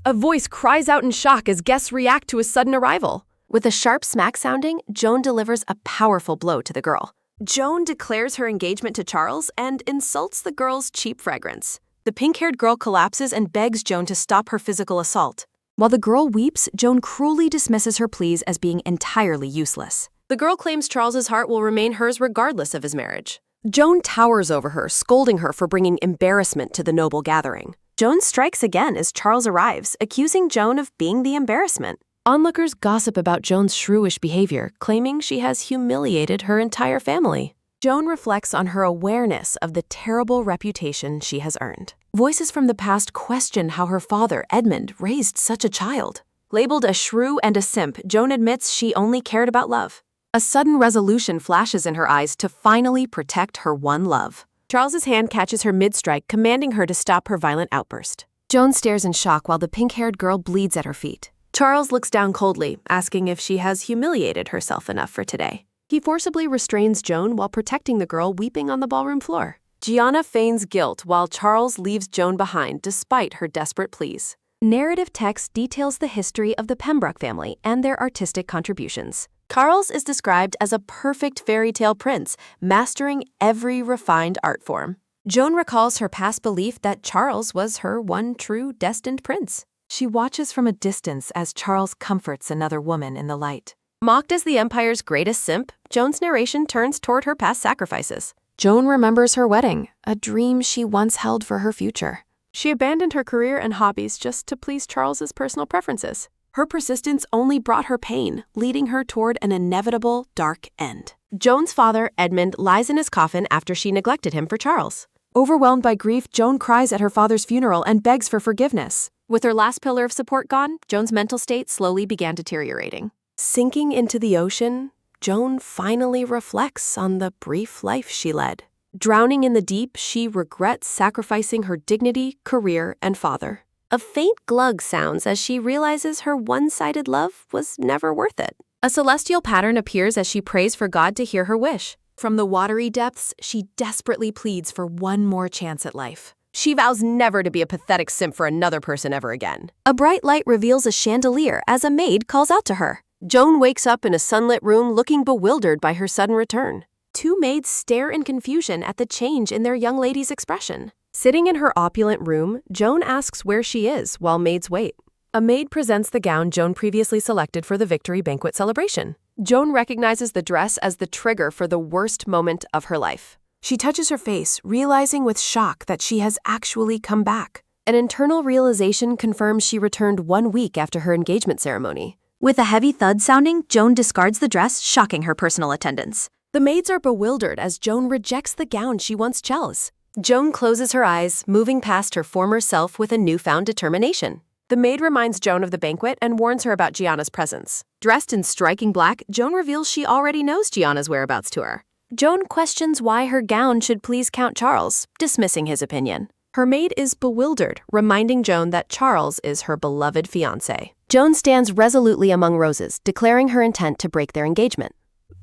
A voice cries out in shock as guests react to his sudden arrival. With a sharp smack sounding, Joan delivers a powerful blow to the girl. Joan declares her engagement to Charles and insults the girl's cheap fragrance. The pink-haired girl collapses and begs Joan to stop her physical assault. While the girl weeps, Joan cruelly dismisses her pleas as being entirely useless. The girl claims Charles's heart will remain hers regardless of his marriage. Joan towers over her, scolding her for bringing embarrassment to the noble gathering. Joan strikes again as Charles arrives, accusing Joan of being the embarrassment. Onlookers gossip about Joan's shrewish behavior, claiming she has humiliated her entire family. Joan reflects on her awareness of the terrible reputation she has earned. Voices from the past question how her father, Edmund, raised such a child. Labeled a shrew and a simp, Joan admits she only cared about love. A sudden resolution flashes in her eyes to finally protect her one love. Charles's hand catches her mid-strike, commanding her to stop her violent outburst. Joan stares in shock while the pink-haired girl bleeds at her feet. Charles looks down coldly, asking if she has humiliated herself enough for today. He forcibly restrains Joan while protecting the girl weeping on the ballroom floor. Giana feigns guilt while Charles leaves Joan behind despite her desperate pleas. Narrative text details the history of the Pembroke family and their artistic contributions. Charles is described as a perfect fairy tale prince, mastering every refined art form. Joan recalls her past belief that Charles was her one true destined prince. She watches from a distance as Charles comforts another woman in the light. Mocked as the Empire's greatest simp, Joan's narration turns toward her past sacrifices. Joan remembers her wedding, a dream she once held for her future. She abandoned her career and hobbies just to please Charles's personal preferences. Her persistence only brought her pain, leading her toward an inevitable dark end. Joan's father, Edmund, lies in his coffin after she neglected him for Charles. Overwhelmed by grief, Joan cries at her father's funeral and begs for forgiveness. With her last pillar of support gone, Joan's mental state slowly began deteriorating. Sinking into the ocean, Joan finally reflects on the brief life she led. Drowning in the deep, she regrets sacrificing her dignity, career, and father. A faint glug sounds as she realizes her one-sided love was never worth it. A celestial pattern appears as she prays for God to hear her wish. From the watery depths, she desperately pleads for one more chance at life. She vows never to be a pathetic simp for another person ever again. A bright light reveals a chandelier as a maid calls out to her. Joan wakes up in a sunlit room looking bewildered by her sudden return. Two maids stare in confusion at the change in their young lady's expression. Sitting in her opulent room, Joan asks where she is while maids wait. A maid presents the gown Joan previously selected for the victory banquet celebration. Joan recognizes the dress as the trigger for the worst moment of her life. She touches her face, realizing with shock that she has actually come back. An internal realization confirms she returned 1 week after her engagement ceremony. With a heavy thud sounding, Joan discards the dress, shocking her personal attendants. The maids are bewildered as Joan rejects the gown she once chose. Joan closes her eyes, moving past her former self with a newfound determination. The maid reminds Joan of the banquet and warns her about Giana's presence. Dressed in striking black, Joan reveals she already knows Giana's whereabouts to her. Joan questions why her gown should please Count Charles, dismissing his opinion. Her maid is bewildered, reminding Joan that Charles is her beloved fiancé. Joan stands resolutely among roses, declaring her intent to break their engagement.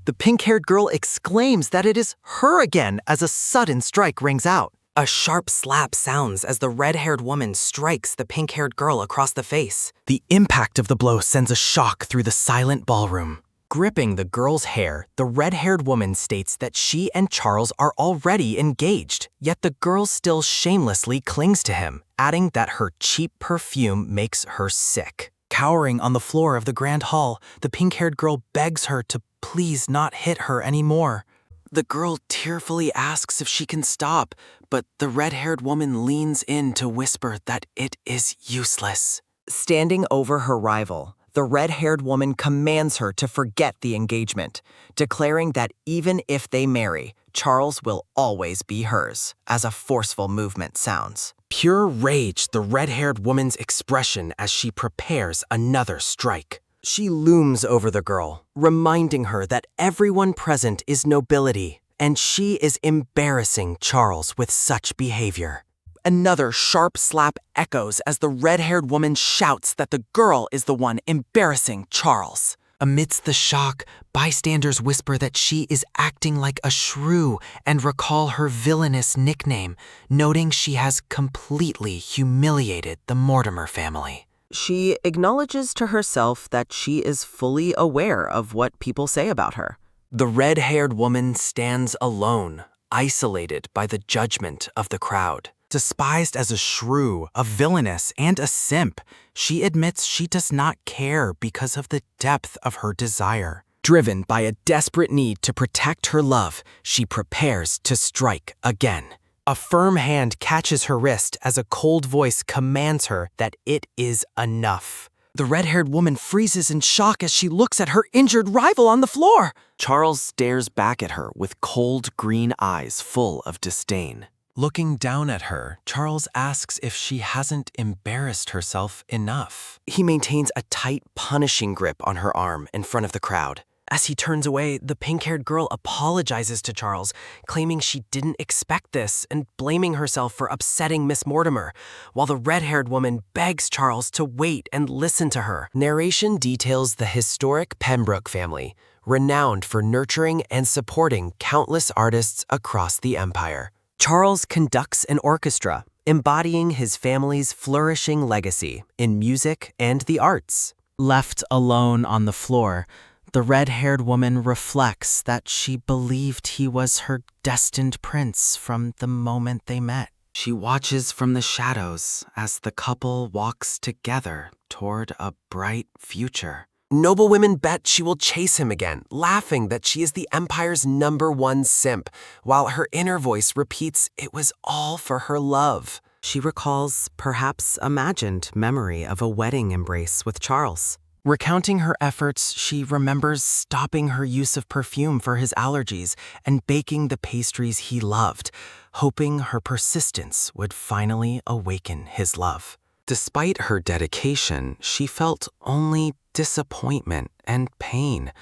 The pink-haired girl exclaims that it is her again as a sudden strike rings out. A sharp slap sounds as the red-haired woman strikes the pink-haired girl across the face. The impact of the blow sends a shock through the silent ballroom. Gripping the girl's hair, the red-haired woman states that she and Charles are already engaged, yet the girl still shamelessly clings to him, adding that her cheap perfume makes her sick. Cowering on the floor of the grand hall, the pink-haired girl begs her to please not hit her anymore. The girl tearfully asks if she can stop, but the red-haired woman leans in to whisper that it is useless. Standing over her rival, the red-haired woman commands her to forget the engagement, declaring that even if they marry, Charles will always be hers, as a forceful movement sounds. Pure rage, the red-haired woman's expression as she prepares another strike. She looms over the girl, reminding her that everyone present is nobility, and she is embarrassing Charles with such behavior. Another sharp slap echoes as the red-haired woman shouts that the girl is the one embarrassing Charles. Amidst the shock, bystanders whisper that she is acting like a shrew and recall her villainous nickname, noting she has completely humiliated the Mortimer family. She acknowledges to herself that she is fully aware of what people say about her. The red-haired woman stands alone, isolated by the judgment of the crowd. Despised as a shrew, a villainess, and a simp, she admits she does not care because of the depth of her desire. Driven by a desperate need to protect her love, she prepares to strike again. A firm hand catches her wrist as a cold voice commands her that it is enough. The red-haired woman freezes in shock as she looks at her injured rival on the floor. Charles stares back at her with cold green eyes full of disdain. Looking down at her, Charles asks if she hasn't embarrassed herself enough. He maintains a tight, punishing grip on her arm in front of the crowd. As he turns away, the pink-haired girl apologizes to Charles, claiming she didn't expect this and blaming herself for upsetting Miss Mortimer, while the red-haired woman begs Charles to wait and listen to her. Narration details the historic Pembroke family, renowned for nurturing and supporting countless artists across the empire. Charles conducts an orchestra, embodying his family's flourishing legacy in music and the arts. Left alone on the floor, the red-haired woman reflects that she believed he was her destined prince from the moment they met. She watches from the shadows as the couple walks together toward a bright future. Noblewomen bet she will chase him again, laughing that she is the Empire's #1 simp, while her inner voice repeats it was all for her love. She recalls, perhaps imagined, memory of a wedding embrace with Charles. Recounting her efforts, she remembers stopping her use of perfume for his allergies and baking the pastries he loved, hoping her persistence would finally awaken his love. Despite her dedication, she felt only disappointment and pain,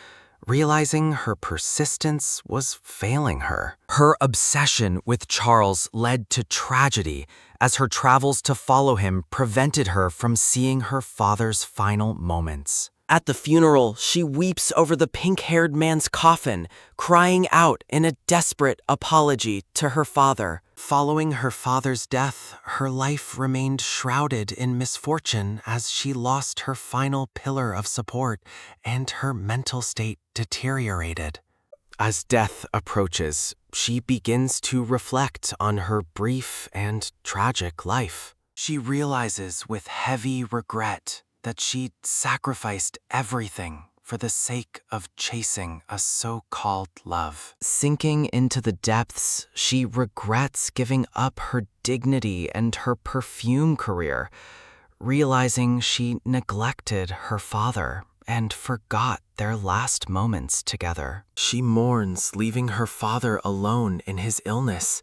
realizing her persistence was failing her. Her obsession with Charles led to tragedy, as her travels to follow him prevented her from seeing her father's final moments. At the funeral, she weeps over the pink-haired man's coffin, crying out in a desperate apology to her father. Following her father's death, her life remained shrouded in misfortune as she lost her final pillar of support and her mental state deteriorated. As death approaches, she begins to reflect on her brief and tragic life. She realizes with heavy regret that she sacrificed everything for the sake of chasing a so-called love. Sinking into the depths, she regrets giving up her dignity and her perfume career, realizing she neglected her father and forgot their last moments together. She mourns leaving her father alone in his illness,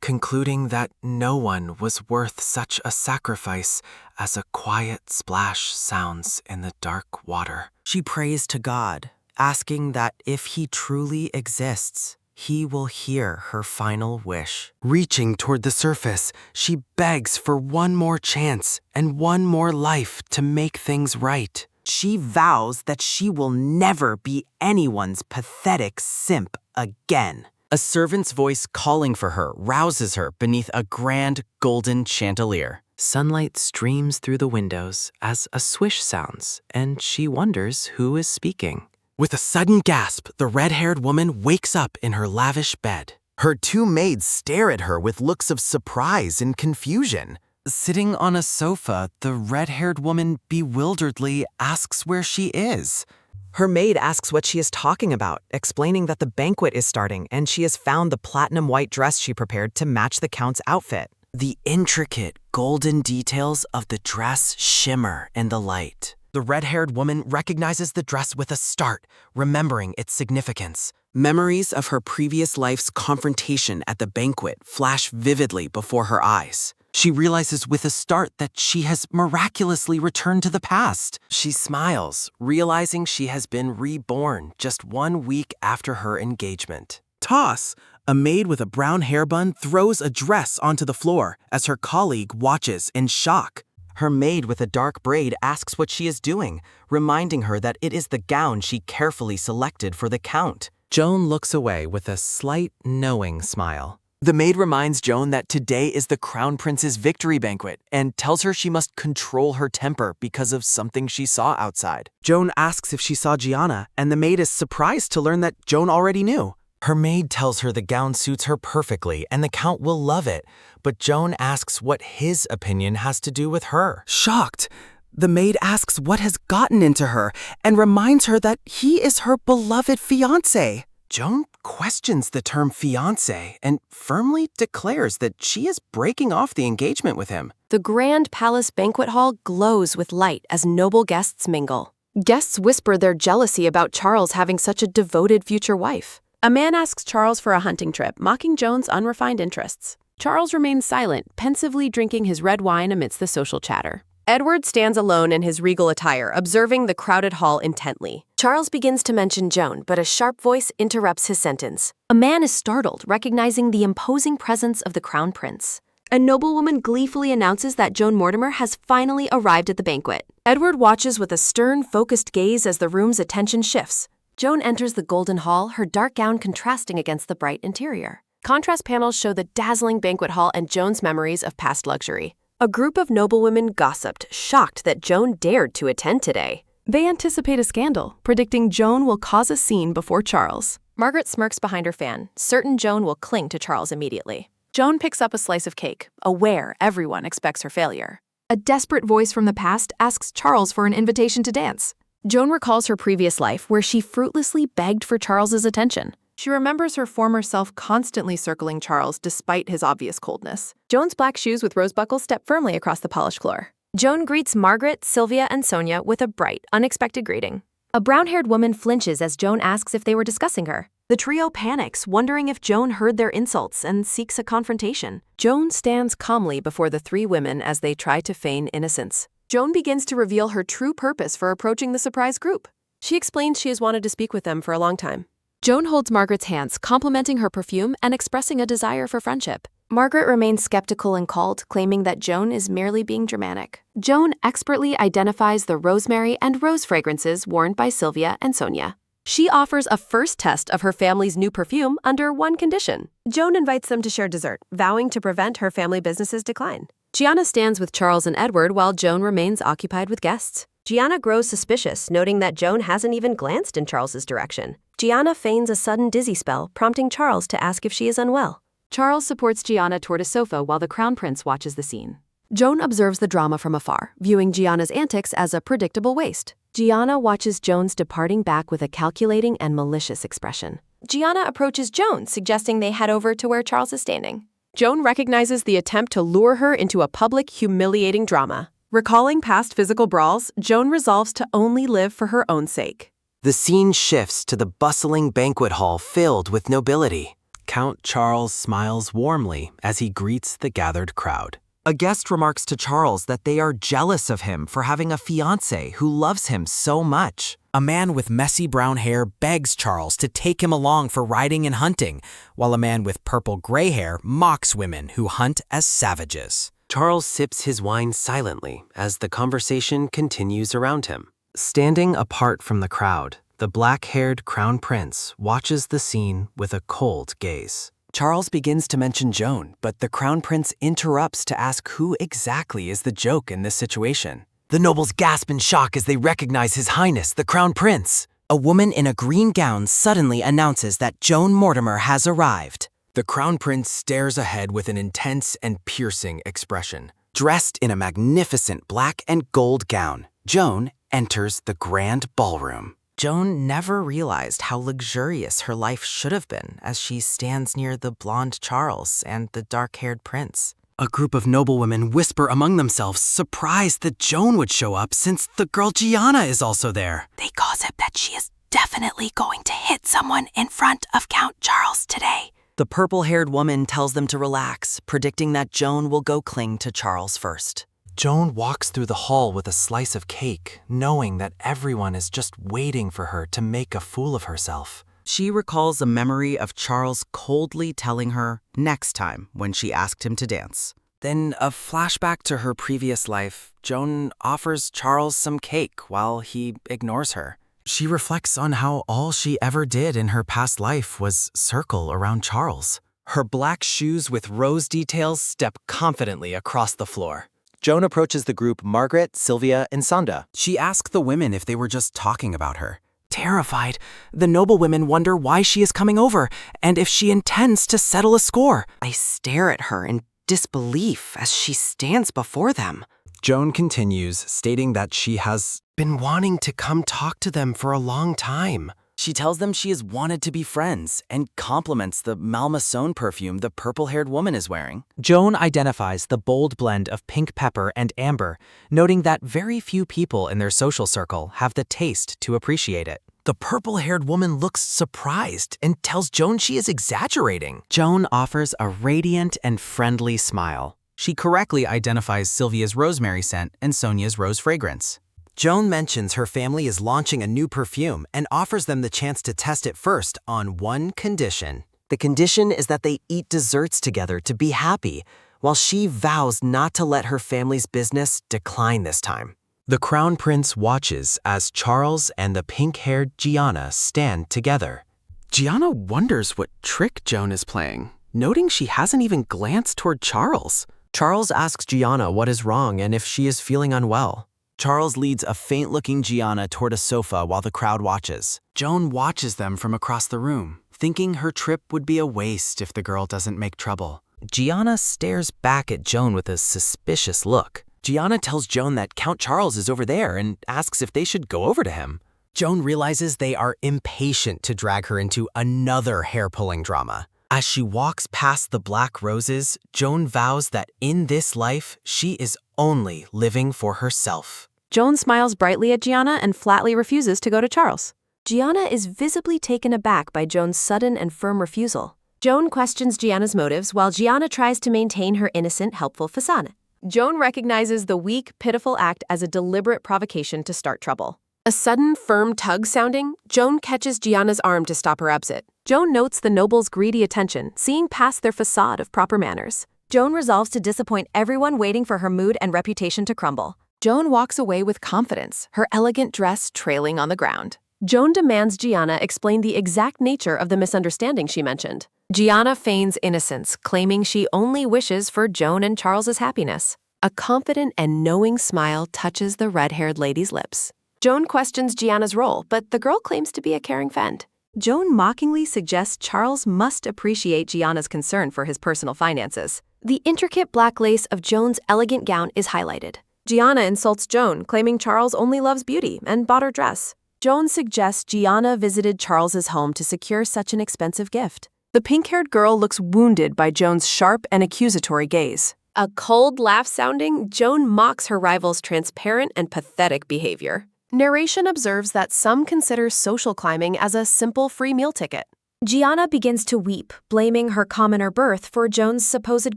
concluding that no one was worth such a sacrifice as a quiet splash sounds in the dark water. She prays to God, asking that if he truly exists, he will hear her final wish. Reaching toward the surface, she begs for one more chance and one more life to make things right. She vows that she will never be anyone's pathetic simp again. A servant's voice calling for her rouses her beneath a grand golden chandelier. Sunlight streams through the windows as a swish sounds, and she wonders who is speaking. With a sudden gasp, the red-haired woman wakes up in her lavish bed. Her two maids stare at her with looks of surprise and confusion. Sitting on a sofa, the red-haired woman bewilderedly asks where she is. Her maid asks what she is talking about, explaining that the banquet is starting and she has found the platinum white dress she prepared to match the count's outfit. The intricate golden details of the dress shimmer in the light. The red-haired woman recognizes the dress with a start, remembering its significance. Memories of her previous life's confrontation at the banquet flash vividly before her eyes. She realizes with a start that she has miraculously returned to the past. She smiles, realizing she has been reborn just 1 week after her engagement. Toss, a maid with a brown hairbun, throws a dress onto the floor as her colleague watches in shock. Her maid with a dark braid asks what she is doing, reminding her that it is the gown she carefully selected for the count. Joan looks away with a slight, knowing smile. The maid reminds Joan that today is the Crown Prince's victory banquet and tells her she must control her temper because of something she saw outside. Joan asks if she saw Giana, and the maid is surprised to learn that Joan already knew. Her maid tells her the gown suits her perfectly and the Count will love it, but Joan asks what his opinion has to do with her. Shocked, the maid asks what has gotten into her and reminds her that he is her beloved fiancé. Joan questions the term fiancé and firmly declares that she is breaking off the engagement with him. The grand palace banquet hall glows with light as noble guests mingle. Guests whisper their jealousy about Charles having such a devoted future wife. A man asks Charles for a hunting trip, mocking Joan's unrefined interests. Charles remains silent, pensively drinking his red wine amidst the social chatter. Edward stands alone in his regal attire, observing the crowded hall intently. Charles begins to mention Joan, but a sharp voice interrupts his sentence. A man is startled, recognizing the imposing presence of the Crown Prince. A noblewoman gleefully announces that Joan Mortimer has finally arrived at the banquet. Edward watches with a stern, focused gaze as the room's attention shifts. Joan enters the golden hall, her dark gown contrasting against the bright interior. Contrast panels show the dazzling banquet hall and Joan's memories of past luxury. A group of noblewomen gossiped, shocked that Joan dared to attend today. They anticipate a scandal, predicting Joan will cause a scene before Charles. Margaret smirks behind her fan, certain Joan will cling to Charles immediately. Joan picks up a slice of cake, aware everyone expects her failure. A desperate voice from the past asks Charles for an invitation to dance. Joan recalls her previous life, where she fruitlessly begged for Charles's attention. She remembers her former self constantly circling Charles despite his obvious coldness. Joan's black shoes with rose buckles step firmly across the polished floor. Joan greets Margaret, Sylvia, and Sonia with a bright, unexpected greeting. A brown-haired woman flinches as Joan asks if they were discussing her. The trio panics, wondering if Joan heard their insults and seeks a confrontation. Joan stands calmly before the three women as they try to feign innocence. Joan begins to reveal her true purpose for approaching the surprise group. She explains she has wanted to speak with them for a long time. Joan holds Margaret's hands, complimenting her perfume and expressing a desire for friendship. Margaret remains skeptical and cold, claiming that Joan is merely being dramatic. Joan expertly identifies the rosemary and rose fragrances worn by Sylvia and Sonia. She offers a first test of her family's new perfume under one condition. Joan invites them to share dessert, vowing to prevent her family business's decline. Giana stands with Charles and Edward while Joan remains occupied with guests. Giana grows suspicious, noting that Joan hasn't even glanced in Charles's direction. Giana feigns a sudden dizzy spell, prompting Charles to ask if she is unwell. Charles supports Giana toward a sofa while the Crown Prince watches the scene. Joan observes the drama from afar, viewing Giana's antics as a predictable waste. Giana watches Joan's departing back with a calculating and malicious expression. Giana approaches Joan, suggesting they head over to where Charles is standing. Joan recognizes the attempt to lure her into a public, humiliating drama. Recalling past physical brawls, Joan resolves to only live for her own sake. The scene shifts to the bustling banquet hall filled with nobility. Count Charles smiles warmly as he greets the gathered crowd. A guest remarks to Charles that they are jealous of him for having a fiancé who loves him so much. A man with messy brown hair begs Charles to take him along for riding and hunting, while a man with purple-gray hair mocks women who hunt as savages. Charles sips his wine silently as the conversation continues around him. Standing apart from the crowd, the black-haired Crown Prince watches the scene with a cold gaze. Charles begins to mention Joan, but the Crown Prince interrupts to ask who exactly is the joke in this situation. The nobles gasp in shock as they recognize His Highness, the Crown Prince. A woman in a green gown suddenly announces that Joan Mortimer has arrived. The Crown Prince stares ahead with an intense and piercing expression. Dressed in a magnificent black and gold gown, Joan enters the grand ballroom. Joan never realized how luxurious her life should have been as she stands near the blonde Charles and the dark-haired prince. A group of noblewomen whisper among themselves, surprised that Joan would show up since the girl Giana is also there. They gossip that she is definitely going to hit someone in front of Count Charles today. The purple-haired woman tells them to relax, predicting that Joan will go cling to Charles first. Joan walks through the hall with a slice of cake, knowing that everyone is just waiting for her to make a fool of herself. She recalls a memory of Charles coldly telling her next time when she asked him to dance. Then a flashback to her previous life, Joan offers Charles some cake while he ignores her. She reflects on how all she ever did in her past life was circle around Charles. Her black shoes with rose details step confidently across the floor. Joan approaches the group Margaret, Sylvia, and Sonda. She asked the women if they were just talking about her. Terrified, the noblewomen wonder why she is coming over and if she intends to settle a score. I stare at her in disbelief as she stands before them. Joan continues, stating that she has Been wanting to come talk to them for a long time. She tells them she has wanted to be friends and compliments the Malmaison perfume the purple-haired woman is wearing. Joan identifies the bold blend of pink pepper and amber, noting that very few people in their social circle have the taste to appreciate it. The purple-haired woman looks surprised and tells Joan she is exaggerating. Joan offers a radiant and friendly smile. She correctly identifies Sylvia's rosemary scent and Sonia's rose fragrance. Joan mentions her family is launching a new perfume and offers them the chance to test it first on one condition. The condition is that they eat desserts together to be happy, while she vows not to let her family's business decline this time. The Crown Prince watches as Charles and the pink-haired Giana stand together. Giana wonders what trick Joan is playing, noting she hasn't even glanced toward Charles. Charles asks Giana what is wrong and if she is feeling unwell. Charles leads a faint-looking Giana toward a sofa while the crowd watches. Joan watches them from across the room, thinking her trip would be a waste if the girl doesn't make trouble. Giana stares back at Joan with a suspicious look. Giana tells Joan that Count Charles is over there and asks if they should go over to him. Joan realizes they are impatient to drag her into another hair-pulling drama. As she walks past the black roses, Joan vows that in this life, she is only living for herself. Joan smiles brightly at Giana and flatly refuses to go to Charles. Giana is visibly taken aback by Joan's sudden and firm refusal. Joan questions Giana's motives while Giana tries to maintain her innocent, helpful facade. Joan recognizes the weak, pitiful act as a deliberate provocation to start trouble. A sudden, firm tug sounding, Joan catches Giana's arm to stop her upset. Joan notes the noble's greedy attention, seeing past their facade of proper manners. Joan resolves to disappoint everyone waiting for her mood and reputation to crumble. Joan walks away with confidence, her elegant dress trailing on the ground. Joan demands Giana explain the exact nature of the misunderstanding she mentioned. Giana feigns innocence, claiming she only wishes for Joan and Charles's happiness. A confident and knowing smile touches the red-haired lady's lips. Joan questions Giana's role, but the girl claims to be a caring friend. Joan mockingly suggests Charles must appreciate Giana's concern for his personal finances. The intricate black lace of Joan's elegant gown is highlighted. Giana insults Joan, claiming Charles only loves beauty and bought her dress. Joan suggests Giana visited Charles's home to secure such an expensive gift. The pink-haired girl looks wounded by Joan's sharp and accusatory gaze. A cold laugh sounding, Joan mocks her rival's transparent and pathetic behavior. Narration observes that some consider social climbing as a simple free meal ticket. Giana begins to weep, blaming her commoner birth for Joan's supposed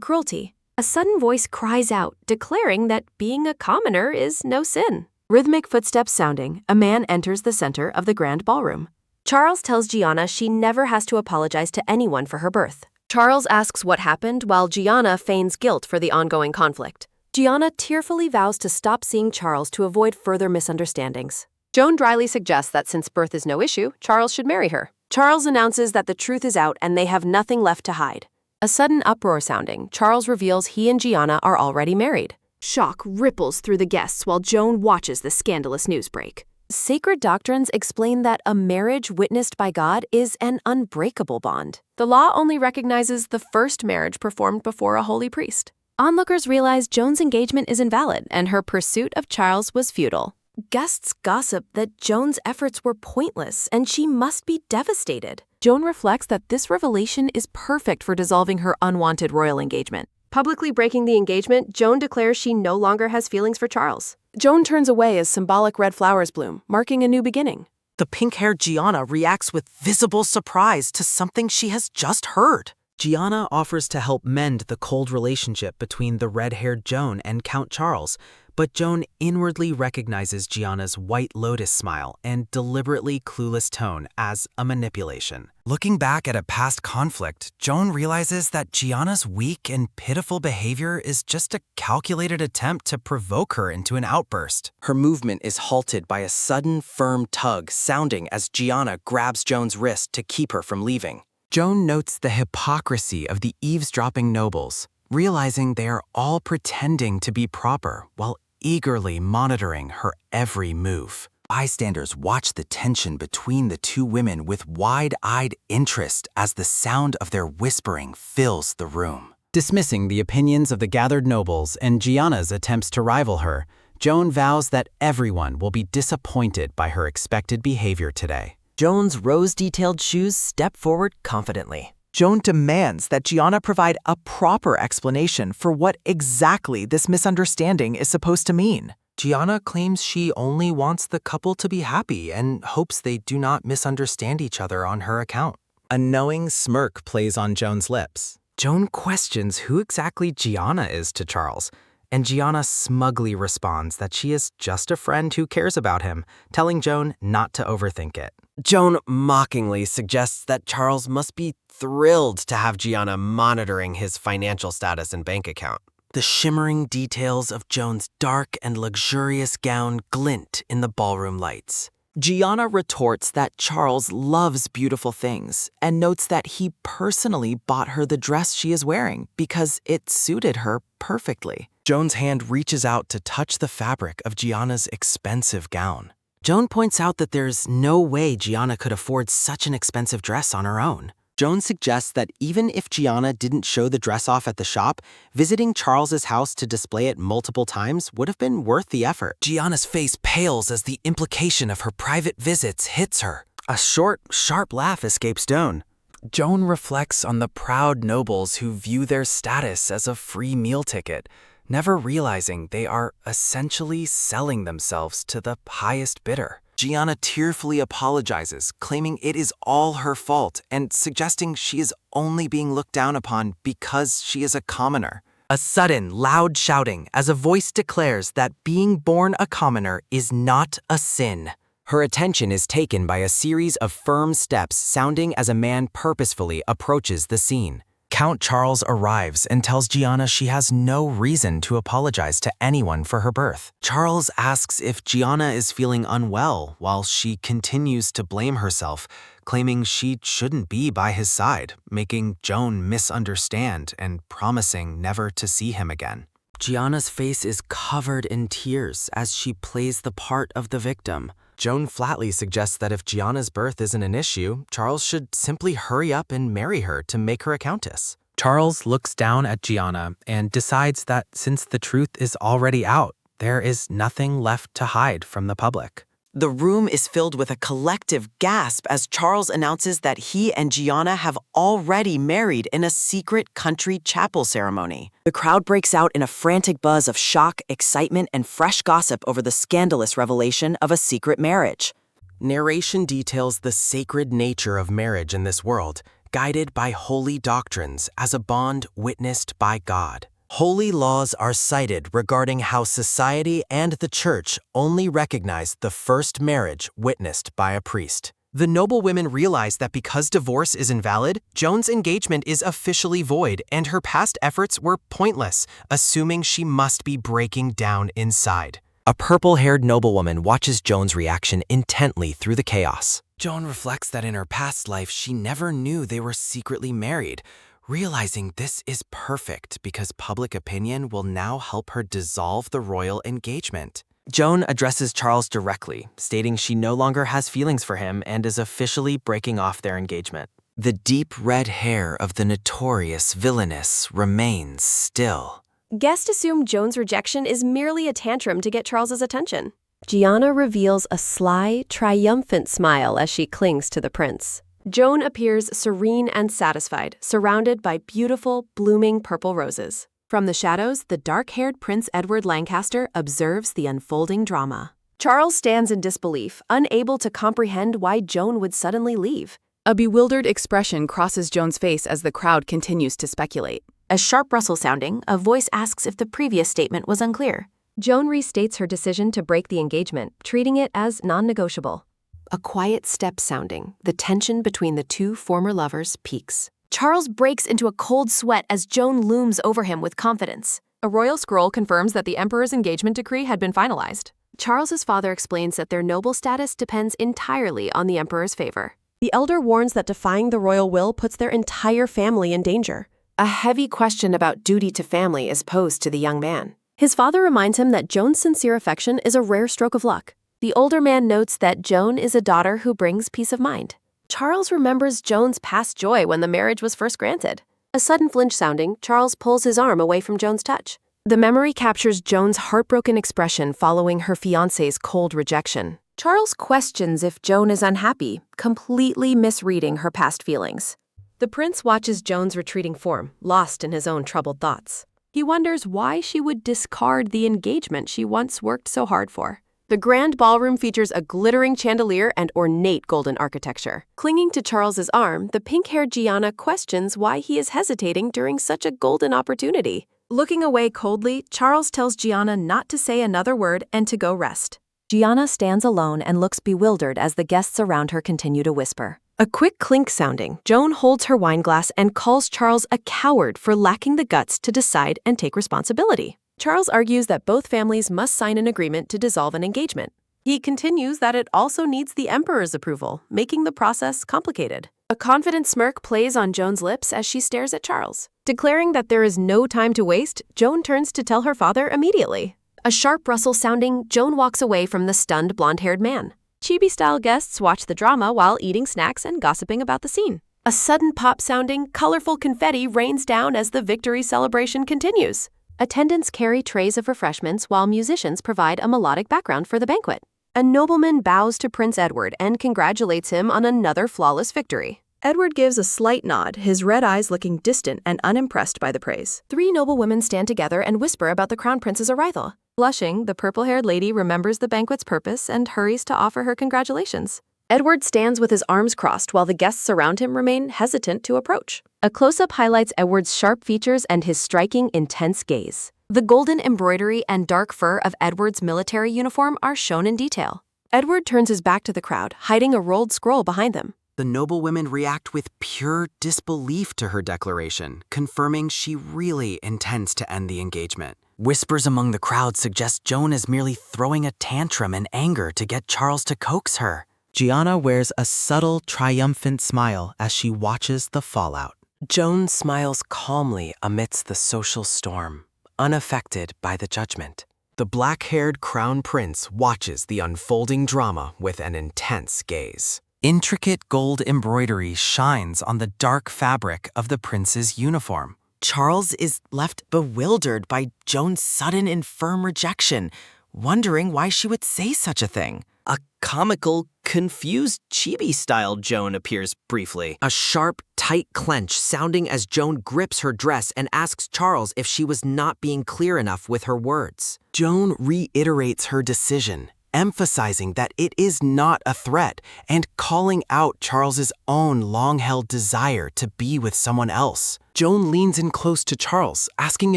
cruelty. A sudden voice cries out, declaring that being a commoner is no sin. Rhythmic footsteps sounding, a man enters the center of the grand ballroom. Charles tells Giana she never has to apologize to anyone for her birth. Charles asks what happened while Giana feigns guilt for the ongoing conflict. Giana tearfully vows to stop seeing Charles to avoid further misunderstandings. Joan dryly suggests that since birth is no issue, Charles should marry her. Charles announces that the truth is out and they have nothing left to hide. A sudden uproar sounding, Charles reveals he and Giana are already married. Shock ripples through the guests while Joan watches the scandalous news break. Sacred doctrines explain that a marriage witnessed by God is an unbreakable bond. The law only recognizes the first marriage performed before a holy priest. Onlookers realize Joan's engagement is invalid and her pursuit of Charles was futile. Guests gossip that Joan's efforts were pointless and she must be devastated. Joan reflects that this revelation is perfect for dissolving her unwanted royal engagement. Publicly breaking the engagement, Joan declares she no longer has feelings for Charles. Joan turns away as symbolic red flowers bloom, marking a new beginning. The pink-haired Giana reacts with visible surprise to something she has just heard. Giana offers to help mend the cold relationship between the red-haired Joan and Count Charles, but Joan inwardly recognizes Giana's white lotus smile and deliberately clueless tone as a manipulation. Looking back at a past conflict, Joan realizes that Giana's weak and pitiful behavior is just a calculated attempt to provoke her into an outburst. Her movement is halted by a sudden, firm tug sounding as Giana grabs Joan's wrist to keep her from leaving. Joan notes the hypocrisy of the eavesdropping nobles, realizing they are all pretending to be proper while eagerly monitoring her every move. Bystanders watch the tension between the two women with wide-eyed interest as the sound of their whispering fills the room. Dismissing the opinions of the gathered nobles and Giana's attempts to rival her, Joan vows that everyone will be disappointed by her expected behavior today. Joan's rose-detailed shoes step forward confidently. Joan demands that Giana provide a proper explanation for what exactly this misunderstanding is supposed to mean. Giana claims she only wants the couple to be happy and hopes they do not misunderstand each other on her account. A knowing smirk plays on Joan's lips. Joan questions who exactly Giana is to Charles, and Giana smugly responds that she is just a friend who cares about him, telling Joan not to overthink it. Joan mockingly suggests that Charles must be thrilled to have Giana monitoring his financial status and bank account. The shimmering details of Joan's dark and luxurious gown glint in the ballroom lights. Giana retorts that Charles loves beautiful things and notes that he personally bought her the dress she is wearing because it suited her perfectly. Joan's hand reaches out to touch the fabric of Giana's expensive gown. Joan points out that there's no way Giana could afford such an expensive dress on her own. Joan suggests that even if Giana didn't show the dress off at the shop, visiting Charles's house to display it multiple times would have been worth the effort. Giana's face pales as the implication of her private visits hits her. A short, sharp laugh escapes Joan. Joan reflects on the proud nobles who view their status as a free meal ticket, never realizing they are essentially selling themselves to the highest bidder. Giana tearfully apologizes, claiming it is all her fault and suggesting she is only being looked down upon because she is a commoner. A sudden, loud shouting as a voice declares that being born a commoner is not a sin. Her attention is taken by a series of firm steps sounding as a man purposefully approaches the scene. Count Charles arrives and tells Giana she has no reason to apologize to anyone for her birth. Charles asks if Giana is feeling unwell while she continues to blame herself, claiming she shouldn't be by his side, making Joan misunderstand and promising never to see him again. Giana's face is covered in tears as she plays the part of the victim. Joan flatly suggests that if Giana's birth isn't an issue, Charles should simply hurry up and marry her to make her a countess. Charles looks down at Giana and decides that since the truth is already out, there is nothing left to hide from the public. The room is filled with a collective gasp as Charles announces that he and Giana have already married in a secret country chapel ceremony. The crowd breaks out in a frantic buzz of shock, excitement, and fresh gossip over the scandalous revelation of a secret marriage. Narration details the sacred nature of marriage in this world, guided by holy doctrines as a bond witnessed by God. Holy laws are cited regarding how society and the church only recognize the first marriage witnessed by a priest. The noblewomen realize that because divorce is invalid, Joan's engagement is officially void and her past efforts were pointless, assuming she must be breaking down inside. A purple-haired noblewoman watches Joan's reaction intently through the chaos. Joan reflects that in her past life she never knew they were secretly married, realizing this is perfect because public opinion will now help her dissolve the royal engagement. Joan addresses Charles directly, stating she no longer has feelings for him and is officially breaking off their engagement. The deep red hair of the notorious villainess remains still. Guests assume Joan's rejection is merely a tantrum to get Charles's attention. Giana reveals a sly, triumphant smile as she clings to the prince. Joan appears serene and satisfied, surrounded by beautiful, blooming purple roses. From the shadows, the dark-haired Prince Edward Lancaster observes the unfolding drama. Charles stands in disbelief, unable to comprehend why Joan would suddenly leave. A bewildered expression crosses Joan's face as the crowd continues to speculate. A sharp rustle sounding, a voice asks if the previous statement was unclear. Joan restates her decision to break the engagement, treating it as non-negotiable. A quiet step sounding, the tension between the two former lovers peaks. Charles breaks into a cold sweat as Joan looms over him with confidence. A royal scroll confirms that the emperor's engagement decree had been finalized. Charles's father explains that their noble status depends entirely on the emperor's favor. The elder warns that defying the royal will puts their entire family in danger. A heavy question about duty to family is posed to the young man. His father reminds him that Joan's sincere affection is a rare stroke of luck. The older man notes that Joan is a daughter who brings peace of mind. Charles remembers Joan's past joy when the marriage was first granted. A sudden flinch sounding, Charles pulls his arm away from Joan's touch. The memory captures Joan's heartbroken expression following her fiancé's cold rejection. Charles questions if Joan is unhappy, completely misreading her past feelings. The prince watches Joan's retreating form, lost in his own troubled thoughts. He wonders why she would discard the engagement she once worked so hard for. The grand ballroom features a glittering chandelier and ornate golden architecture. Clinging to Charles's arm, the pink-haired Giana questions why he is hesitating during such a golden opportunity. Looking away coldly, Charles tells Giana not to say another word and to go rest. Giana stands alone and looks bewildered as the guests around her continue to whisper. A quick clink sounding, Joan holds her wine glass and calls Charles a coward for lacking the guts to decide and take responsibility. Charles argues that both families must sign an agreement to dissolve an engagement. He continues that it also needs the emperor's approval, making the process complicated. A confident smirk plays on Joan's lips as she stares at Charles. Declaring that there is no time to waste, Joan turns to tell her father immediately. A sharp rustle sounding, Joan walks away from the stunned blonde-haired man. Chibi-style guests watch the drama while eating snacks and gossiping about the scene. A sudden pop-sounding, colorful confetti rains down as the victory celebration continues. Attendants carry trays of refreshments while musicians provide a melodic background for the banquet. A nobleman bows to Prince Edward and congratulates him on another flawless victory. Edward gives a slight nod, his red eyes looking distant and unimpressed by the praise. Three noble women stand together and whisper about the crown prince's arrival. Blushing, the purple-haired lady remembers the banquet's purpose and hurries to offer her congratulations. Edward stands with his arms crossed while the guests around him remain hesitant to approach. A close-up highlights Edward's sharp features and his striking, intense gaze. The golden embroidery and dark fur of Edward's military uniform are shown in detail. Edward turns his back to the crowd, hiding a rolled scroll behind them. The noblewomen react with pure disbelief to her declaration, confirming she really intends to end the engagement. Whispers among the crowd suggest Joan is merely throwing a tantrum in anger to get Charles to coax her. Giana wears a subtle, triumphant smile as she watches the fallout. Joan smiles calmly amidst the social storm, unaffected by the judgment. The black-haired crown prince watches the unfolding drama with an intense gaze. Intricate gold embroidery shines on the dark fabric of the prince's uniform. Charles is left bewildered by Joan's sudden and firm rejection, wondering why she would say such a thing. A comical, confused chibi-style Joan appears briefly. A sharp, tight clench sounding as Joan grips her dress and asks Charles if she was not being clear enough with her words. Joan reiterates her decision, emphasizing that it is not a threat and calling out Charles's own long-held desire to be with someone else. Joan leans in close to Charles, asking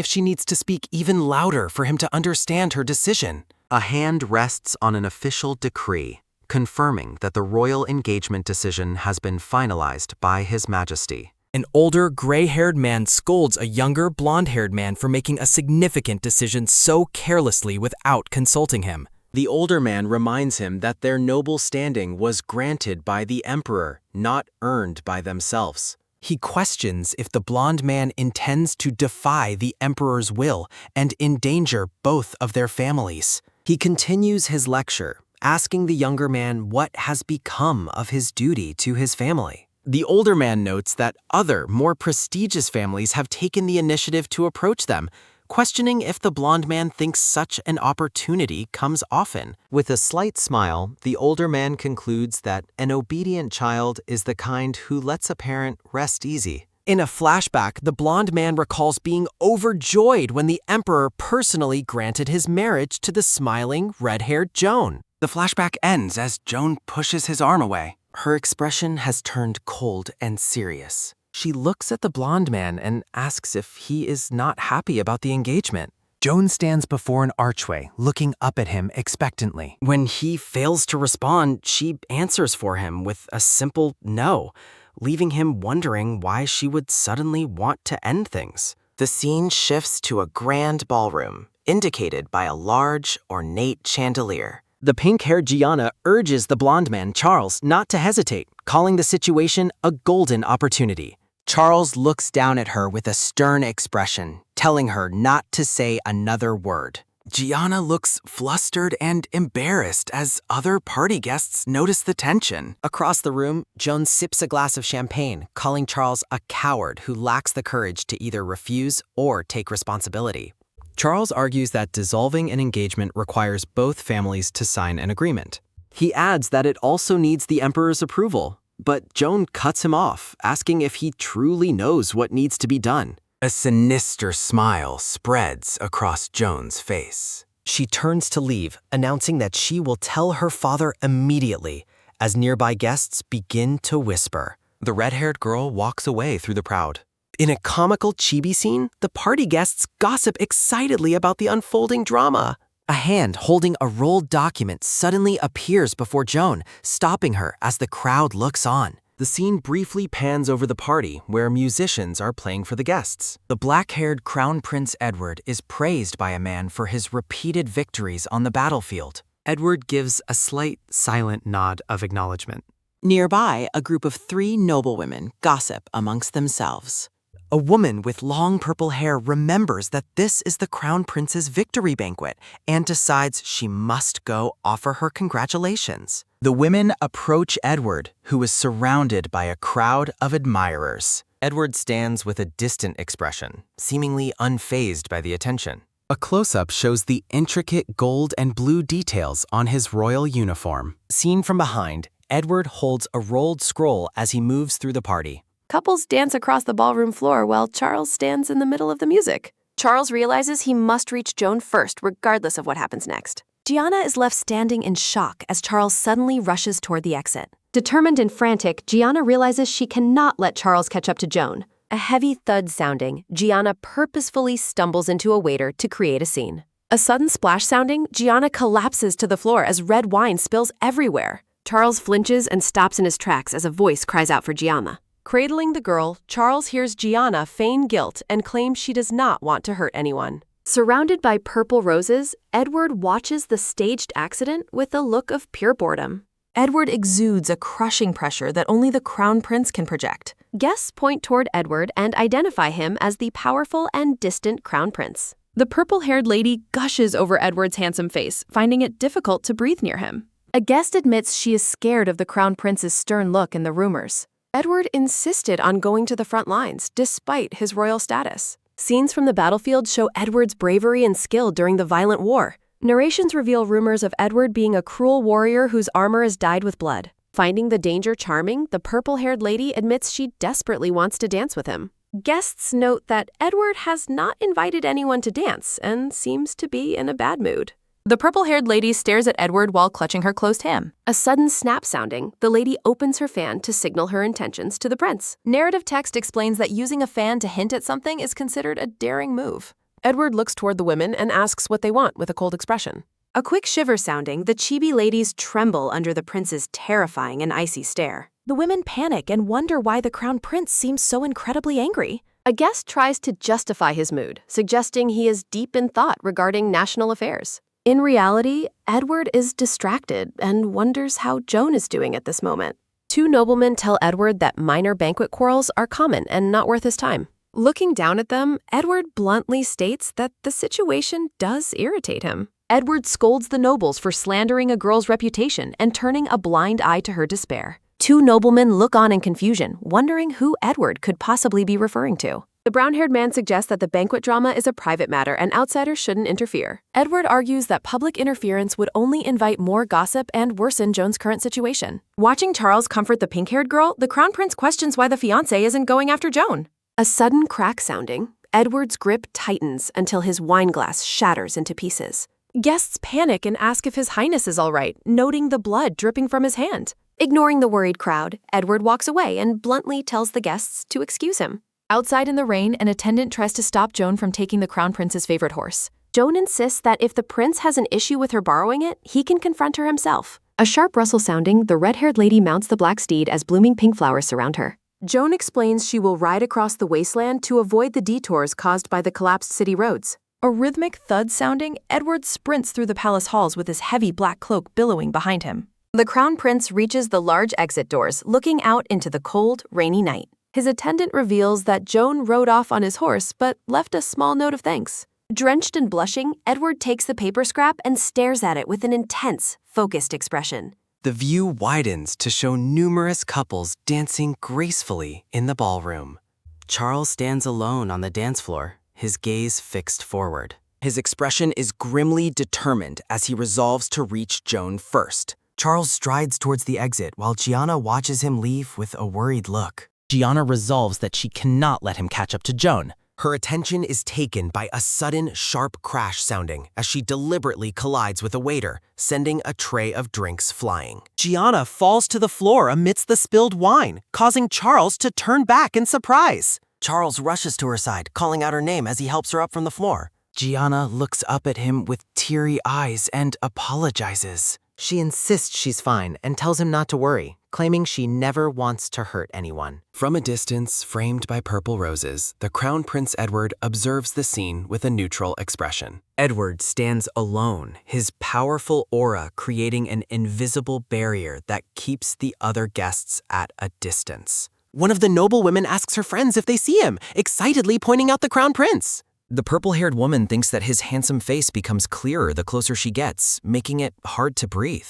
if she needs to speak even louder for him to understand her decision. A hand rests on an official decree, confirming that the royal engagement decision has been finalized by His Majesty. An older, gray-haired man scolds a younger, blonde-haired man for making a significant decision so carelessly without consulting him. The older man reminds him that their noble standing was granted by the emperor, not earned by themselves. He questions if the blonde man intends to defy the emperor's will and endanger both of their families. He continues his lecture, asking the younger man what has become of his duty to his family. The older man notes that other, more prestigious families have taken the initiative to approach them, questioning if the blonde man thinks such an opportunity comes often. With a slight smile, the older man concludes that an obedient child is the kind who lets a parent rest easy. In a flashback, the blonde man recalls being overjoyed when the emperor personally granted his marriage to the smiling, red-haired Joan. The flashback ends as Joan pushes his arm away. Her expression has turned cold and serious. She looks at the blonde man and asks if he is not happy about the engagement. Joan stands before an archway, looking up at him expectantly. When he fails to respond, she answers for him with a simple no, leaving him wondering why she would suddenly want to end things. The scene shifts to a grand ballroom, indicated by a large, ornate chandelier. The pink-haired Giana urges the blonde man, Charles, not to hesitate, calling the situation a golden opportunity. Charles looks down at her with a stern expression, telling her not to say another word. Giana looks flustered and embarrassed as other party guests notice the tension. Across the room, Joan sips a glass of champagne, calling Charles a coward who lacks the courage to either refuse or take responsibility. Charles argues that dissolving an engagement requires both families to sign an agreement. He adds that it also needs the emperor's approval, but Joan cuts him off, asking if he truly knows what needs to be done. A sinister smile spreads across Joan's face. She turns to leave, announcing that she will tell her father immediately, as nearby guests begin to whisper. The red-haired girl walks away through the crowd. In a comical chibi scene, the party guests gossip excitedly about the unfolding drama. A hand holding a rolled document suddenly appears before Joan, stopping her as the crowd looks on. The scene briefly pans over the party, where musicians are playing for the guests. The black-haired Crown Prince Edward is praised by a man for his repeated victories on the battlefield. Edward gives a slight, silent nod of acknowledgement. Nearby, a group of 3 noblewomen gossip amongst themselves. A woman with long purple hair remembers that this is the Crown Prince's victory banquet and decides she must go offer her congratulations. The women approach Edward, who is surrounded by a crowd of admirers. Edward stands with a distant expression, seemingly unfazed by the attention. A close-up shows the intricate gold and blue details on his royal uniform. Seen from behind, Edward holds a rolled scroll as he moves through the party. Couples dance across the ballroom floor while Charles stands in the middle of the music. Charles realizes he must reach Joan first, regardless of what happens next. Giana is left standing in shock as Charles suddenly rushes toward the exit. Determined and frantic, Giana realizes she cannot let Charles catch up to Joan. A heavy thud sounding, Giana purposefully stumbles into a waiter to create a scene. A sudden splash sounding, Giana collapses to the floor as red wine spills everywhere. Charles flinches and stops in his tracks as a voice cries out for Giana. Cradling the girl, Charles hears Giana feign guilt and claims she does not want to hurt anyone. Surrounded by purple roses, Edward watches the staged accident with a look of pure boredom. Edward exudes a crushing pressure that only the Crown Prince can project. Guests point toward Edward and identify him as the powerful and distant Crown Prince. The purple-haired lady gushes over Edward's handsome face, finding it difficult to breathe near him. A guest admits she is scared of the Crown Prince's stern look and the rumors. Edward insisted on going to the front lines, despite his royal status. Scenes from the battlefield show Edward's bravery and skill during the violent war. Narrations reveal rumors of Edward being a cruel warrior whose armor is dyed with blood. Finding the danger charming, the purple-haired lady admits she desperately wants to dance with him. Guests note that Edward has not invited anyone to dance and seems to be in a bad mood. The purple-haired lady stares at Edward while clutching her closed ham. A sudden snap sounding, the lady opens her fan to signal her intentions to the prince. Narrative text explains that using a fan to hint at something is considered a daring move. Edward looks toward the women and asks what they want with a cold expression. A quick shiver sounding, the chibi ladies tremble under the prince's terrifying and icy stare. The women panic and wonder why the crown prince seems so incredibly angry. A guest tries to justify his mood, suggesting he is deep in thought regarding national affairs. In reality, Edward is distracted and wonders how Joan is doing at this moment. 2 noblemen tell Edward that minor banquet quarrels are common and not worth his time. Looking down at them, Edward bluntly states that the situation does irritate him. Edward scolds the nobles for slandering a girl's reputation and turning a blind eye to her despair. 2 noblemen look on in confusion, wondering who Edward could possibly be referring to. The brown-haired man suggests that the banquet drama is a private matter and outsiders shouldn't interfere. Edward argues that public interference would only invite more gossip and worsen Joan's current situation. Watching Charles comfort the pink-haired girl, the crown prince questions why the fiancé isn't going after Joan. A sudden crack sounding, Edward's grip tightens until his wine glass shatters into pieces. Guests panic and ask if His Highness is all right, noting the blood dripping from his hand. Ignoring the worried crowd, Edward walks away and bluntly tells the guests to excuse him. Outside in the rain, an attendant tries to stop Joan from taking the crown prince's favorite horse. Joan insists that if the prince has an issue with her borrowing it, he can confront her himself. A sharp rustle sounding, the red-haired lady mounts the black steed as blooming pink flowers surround her. Joan explains she will ride across the wasteland to avoid the detours caused by the collapsed city roads. A rhythmic thud sounding, Edward sprints through the palace halls with his heavy black cloak billowing behind him. The Crown Prince reaches the large exit doors, looking out into the cold, rainy night. His attendant reveals that Joan rode off on his horse but left a small note of thanks. Drenched and blushing, Edward takes the paper scrap and stares at it with an intense, focused expression. The view widens to show numerous couples dancing gracefully in the ballroom. Charles stands alone on the dance floor, his gaze fixed forward. His expression is grimly determined as he resolves to reach Joan first. Charles strides towards the exit while Giana watches him leave with a worried look. Giana resolves that she cannot let him catch up to Joan. Her attention is taken by a sudden, sharp crash sounding as she deliberately collides with a waiter, sending a tray of drinks flying. Giana falls to the floor amidst the spilled wine, causing Charles to turn back in surprise. Charles rushes to her side, calling out her name as he helps her up from the floor. Giana looks up at him with teary eyes and apologizes. She insists she's fine and tells him not to worry, claiming she never wants to hurt anyone. From a distance, framed by purple roses, the Crown Prince Edward observes the scene with a neutral expression. Edward stands alone, his powerful aura creating an invisible barrier that keeps the other guests at a distance. One of the noblewomen asks her friends if they see him, excitedly pointing out the Crown Prince. The purple-haired woman thinks that his handsome face becomes clearer the closer she gets, making it hard to breathe.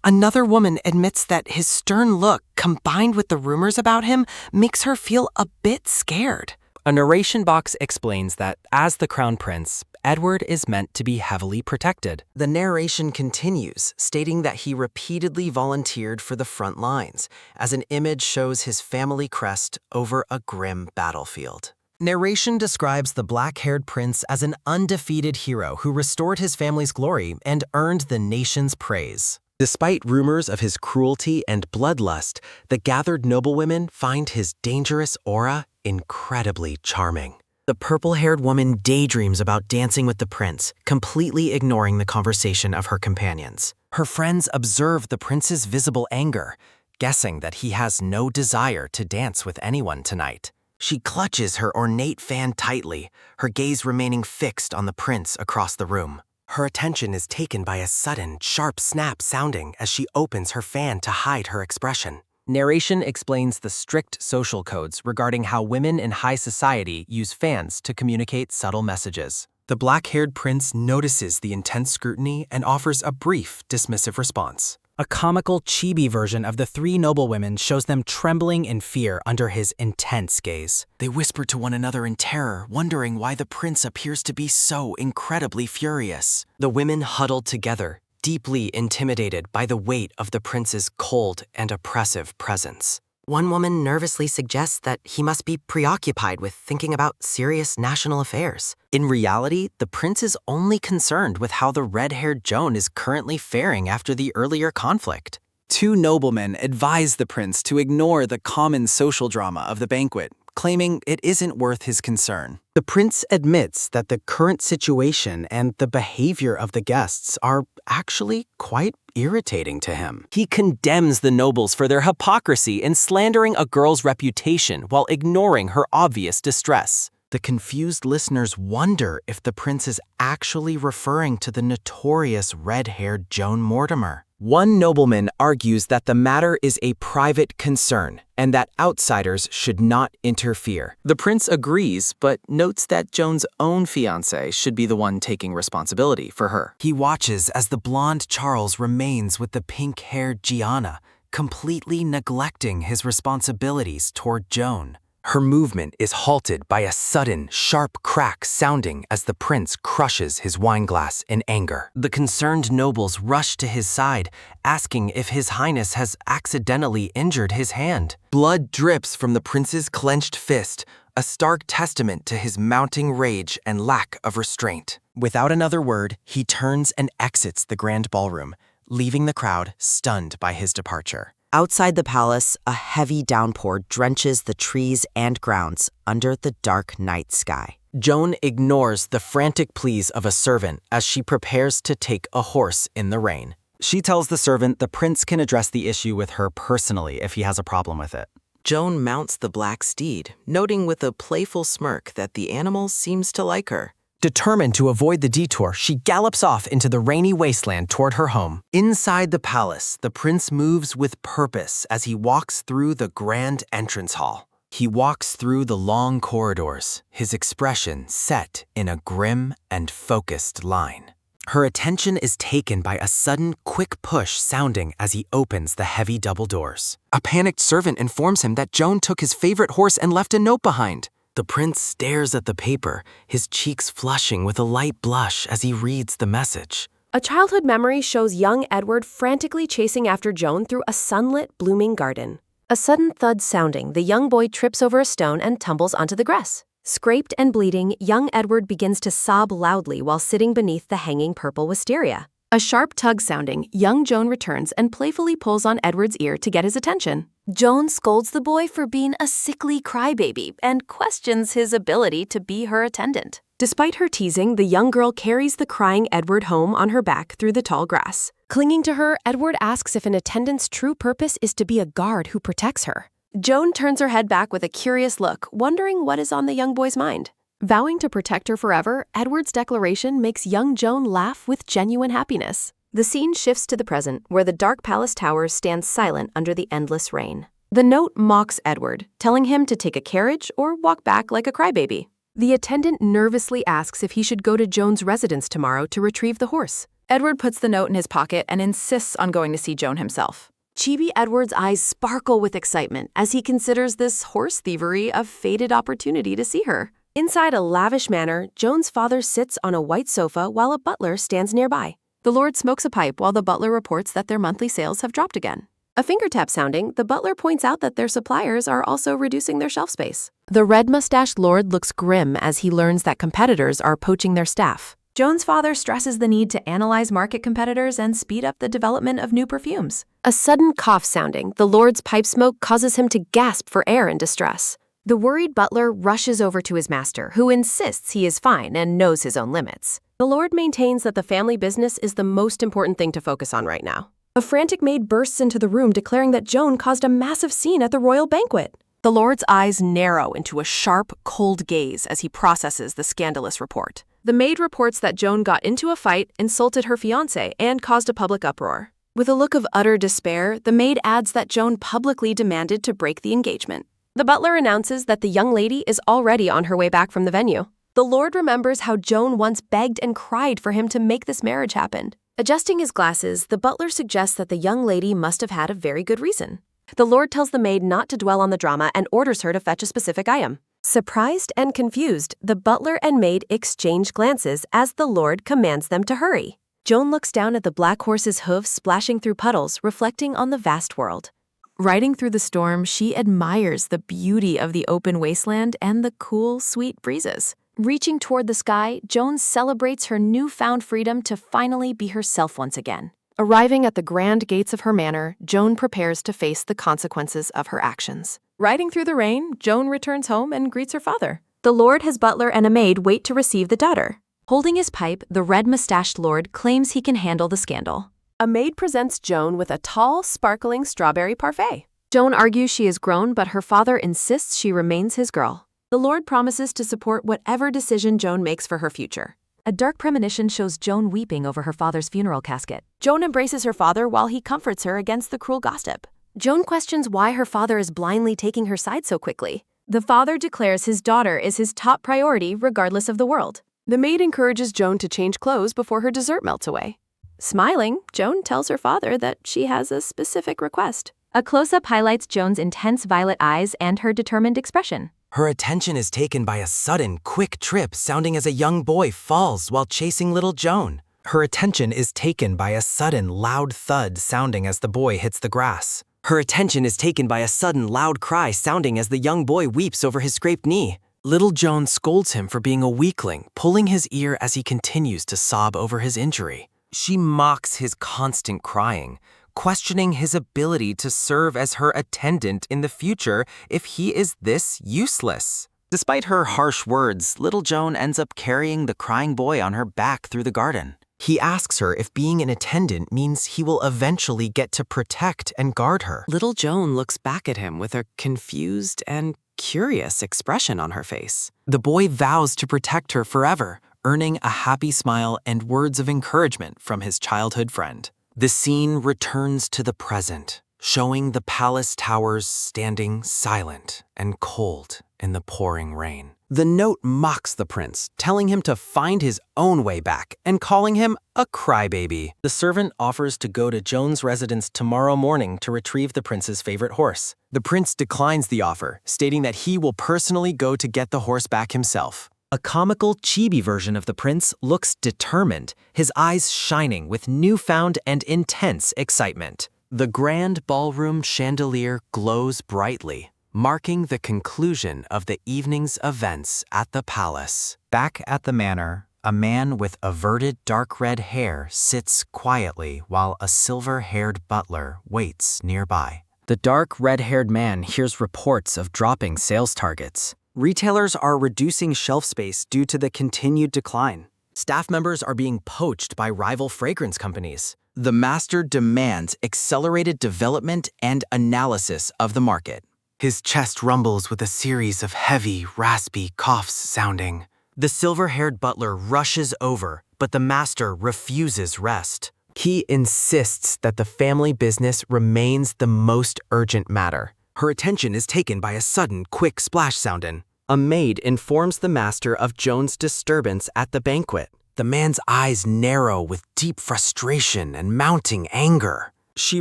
Another woman admits that his stern look, combined with the rumors about him, makes her feel a bit scared. A narration box explains that, as the Crown Prince, Edward is meant to be heavily protected. The narration continues, stating that he repeatedly volunteered for the front lines, as an image shows his family crest over a grim battlefield. Narration describes the black-haired prince as an undefeated hero who restored his family's glory and earned the nation's praise. Despite rumors of his cruelty and bloodlust, the gathered noblewomen find his dangerous aura incredibly charming. The purple-haired woman daydreams about dancing with the prince, completely ignoring the conversation of her companions. Her friends observe the prince's visible anger, guessing that he has no desire to dance with anyone tonight. She clutches her ornate fan tightly, her gaze remaining fixed on the prince across the room. Her attention is taken by a sudden, sharp snap sounding as she opens her fan to hide her expression. Narration explains the strict social codes regarding how women in high society use fans to communicate subtle messages. The black-haired prince notices the intense scrutiny and offers a brief, dismissive response. A comical chibi version of the three noblewomen shows them trembling in fear under his intense gaze. They whisper to one another in terror, wondering why the prince appears to be so incredibly furious. The women huddled together, deeply intimidated by the weight of the prince's cold and oppressive presence. One woman nervously suggests that he must be preoccupied with thinking about serious national affairs. In reality, the prince is only concerned with how the red-haired Joan is currently faring after the earlier conflict. Two noblemen advise the prince to ignore the common social drama of the banquet, claiming it isn't worth his concern. The prince admits that the current situation and the behavior of the guests are actually quite irritating to him. He condemns the nobles for their hypocrisy in slandering a girl's reputation while ignoring her obvious distress. The confused listeners wonder if the prince is actually referring to the notorious red-haired Joan Mortimer. One nobleman argues that the matter is a private concern and that outsiders should not interfere. The prince agrees, but notes that Joan's own fiancé should be the one taking responsibility for her. He watches as the blonde Charles remains with the pink-haired Giana, completely neglecting his responsibilities toward Joan. Her movement is halted by a sudden, sharp crack sounding as the prince crushes his wineglass in anger. The concerned nobles rush to his side, asking if His Highness has accidentally injured his hand. Blood drips from the prince's clenched fist, a stark testament to his mounting rage and lack of restraint. Without another word, he turns and exits the grand ballroom, leaving the crowd stunned by his departure. Outside the palace, a heavy downpour drenches the trees and grounds under the dark night sky. Joan ignores the frantic pleas of a servant as she prepares to take a horse in the rain. She tells the servant the prince can address the issue with her personally if he has a problem with it. Joan mounts the black steed, noting with a playful smirk that the animal seems to like her. Determined to avoid the detour, she gallops off into the rainy wasteland toward her home. Inside the palace, the prince moves with purpose as he walks through the grand entrance hall. He walks through the long corridors, his expression set in a grim and focused line. Her attention is taken by a sudden, quick push sounding as he opens the heavy double doors. A panicked servant informs him that Joan took his favorite horse and left a note behind. The prince stares at the paper, his cheeks flushing with a light blush as he reads the message. A childhood memory shows young Edward frantically chasing after Joan through a sunlit, blooming garden. A sudden thud sounding, the young boy trips over a stone and tumbles onto the grass. Scraped and bleeding, young Edward begins to sob loudly while sitting beneath the hanging purple wisteria. A sharp tug sounding, young Joan returns and playfully pulls on Edward's ear to get his attention. Joan scolds the boy for being a sickly crybaby and questions his ability to be her attendant. Despite her teasing, the young girl carries the crying Edward home on her back through the tall grass. Clinging to her, Edward asks if an attendant's true purpose is to be a guard who protects her. Joan turns her head back with a curious look, wondering what is on the young boy's mind. Vowing to protect her forever, Edward's declaration makes young Joan laugh with genuine happiness. The scene shifts to the present, where the dark palace towers stand silent under the endless rain. The note mocks Edward, telling him to take a carriage or walk back like a crybaby. The attendant nervously asks if he should go to Joan's residence tomorrow to retrieve the horse. Edward puts the note in his pocket and insists on going to see Joan himself. Chibi Edward's eyes sparkle with excitement as he considers this horse thievery a fated opportunity to see her. Inside a lavish manor, Joan's father sits on a white sofa while a butler stands nearby. The lord smokes a pipe while the butler reports that their monthly sales have dropped again. A finger tap sounding, the butler points out that their suppliers are also reducing their shelf space. The red-mustached lord looks grim as he learns that competitors are poaching their staff. Joan's father stresses the need to analyze market competitors and speed up the development of new perfumes. A sudden cough sounding, the lord's pipe smoke causes him to gasp for air in distress. The worried butler rushes over to his master, who insists he is fine and knows his own limits. The lord maintains that the family business is the most important thing to focus on right now. A frantic maid bursts into the room declaring that Joan caused a massive scene at the royal banquet. The lord's eyes narrow into a sharp, cold gaze as he processes the scandalous report. The maid reports that Joan got into a fight, insulted her fiancé, and caused a public uproar. With a look of utter despair, the maid adds that Joan publicly demanded to break the engagement. The butler announces that the young lady is already on her way back from the venue. The lord remembers how Joan once begged and cried for him to make this marriage happen. Adjusting his glasses, the butler suggests that the young lady must have had a very good reason. The lord tells the maid not to dwell on the drama and orders her to fetch a specific item. Surprised and confused, the butler and maid exchange glances as the lord commands them to hurry. Joan looks down at the black horse's hooves splashing through puddles, reflecting on the vast world. Riding through the storm, she admires the beauty of the open wasteland and the cool, sweet breezes. Reaching toward the sky, Joan celebrates her newfound freedom to finally be herself once again. Arriving at the grand gates of her manor, Joan prepares to face the consequences of her actions. Riding through the rain, Joan returns home and greets her father. The lord, his butler, and a maid wait to receive the daughter. Holding his pipe, the red-mustached lord claims he can handle the scandal. A maid presents Joan with a tall, sparkling strawberry parfait. Joan argues she is grown, but her father insists she remains his girl. The lord promises to support whatever decision Joan makes for her future. A dark premonition shows Joan weeping over her father's funeral casket. Joan embraces her father while he comforts her against the cruel gossip. Joan questions why her father is blindly taking her side so quickly. The father declares his daughter is his top priority regardless of the world. The maid encourages Joan to change clothes before her dessert melts away. Smiling, Joan tells her father that she has a specific request. A close-up highlights Joan's intense violet eyes and her determined expression. Her attention is taken by a sudden, quick trip sounding as a young boy falls while chasing little Joan. Her attention is taken by a sudden, loud thud sounding as the boy hits the grass. Her attention is taken by a sudden, loud cry sounding as the young boy weeps over his scraped knee. Little Joan scolds him for being a weakling, pulling his ear as he continues to sob over his injury. She mocks his constant crying, questioning his ability to serve as her attendant in the future if he is this useless. Despite her harsh words, little Joan ends up carrying the crying boy on her back through the garden. He asks her if being an attendant means he will eventually get to protect and guard her. Little Joan looks back at him with a confused and curious expression on her face. The boy vows to protect her forever, earning a happy smile and words of encouragement from his childhood friend. The scene returns to the present, showing the palace towers standing silent and cold in the pouring rain. The note mocks the prince, telling him to find his own way back and calling him a crybaby. The servant offers to go to Joan's residence tomorrow morning to retrieve the prince's favorite horse. The prince declines the offer, stating that he will personally go to get the horse back himself. A comical chibi version of the prince looks determined, his eyes shining with newfound and intense excitement. The grand ballroom chandelier glows brightly, marking the conclusion of the evening's events at the palace. Back at the manor, a man with averted dark red hair sits quietly while a silver-haired butler waits nearby. The dark red-haired man hears reports of dropping sales targets. Retailers are reducing shelf space due to the continued decline. Staff members are being poached by rival fragrance companies. The master demands accelerated development and analysis of the market. His chest rumbles with a series of heavy, raspy coughs sounding. The silver-haired butler rushes over, but the master refuses rest. He insists that the family business remains the most urgent matter. Her attention is taken by a sudden, quick splash sound. A maid informs the master of Joan's disturbance at the banquet. The man's eyes narrow with deep frustration and mounting anger. She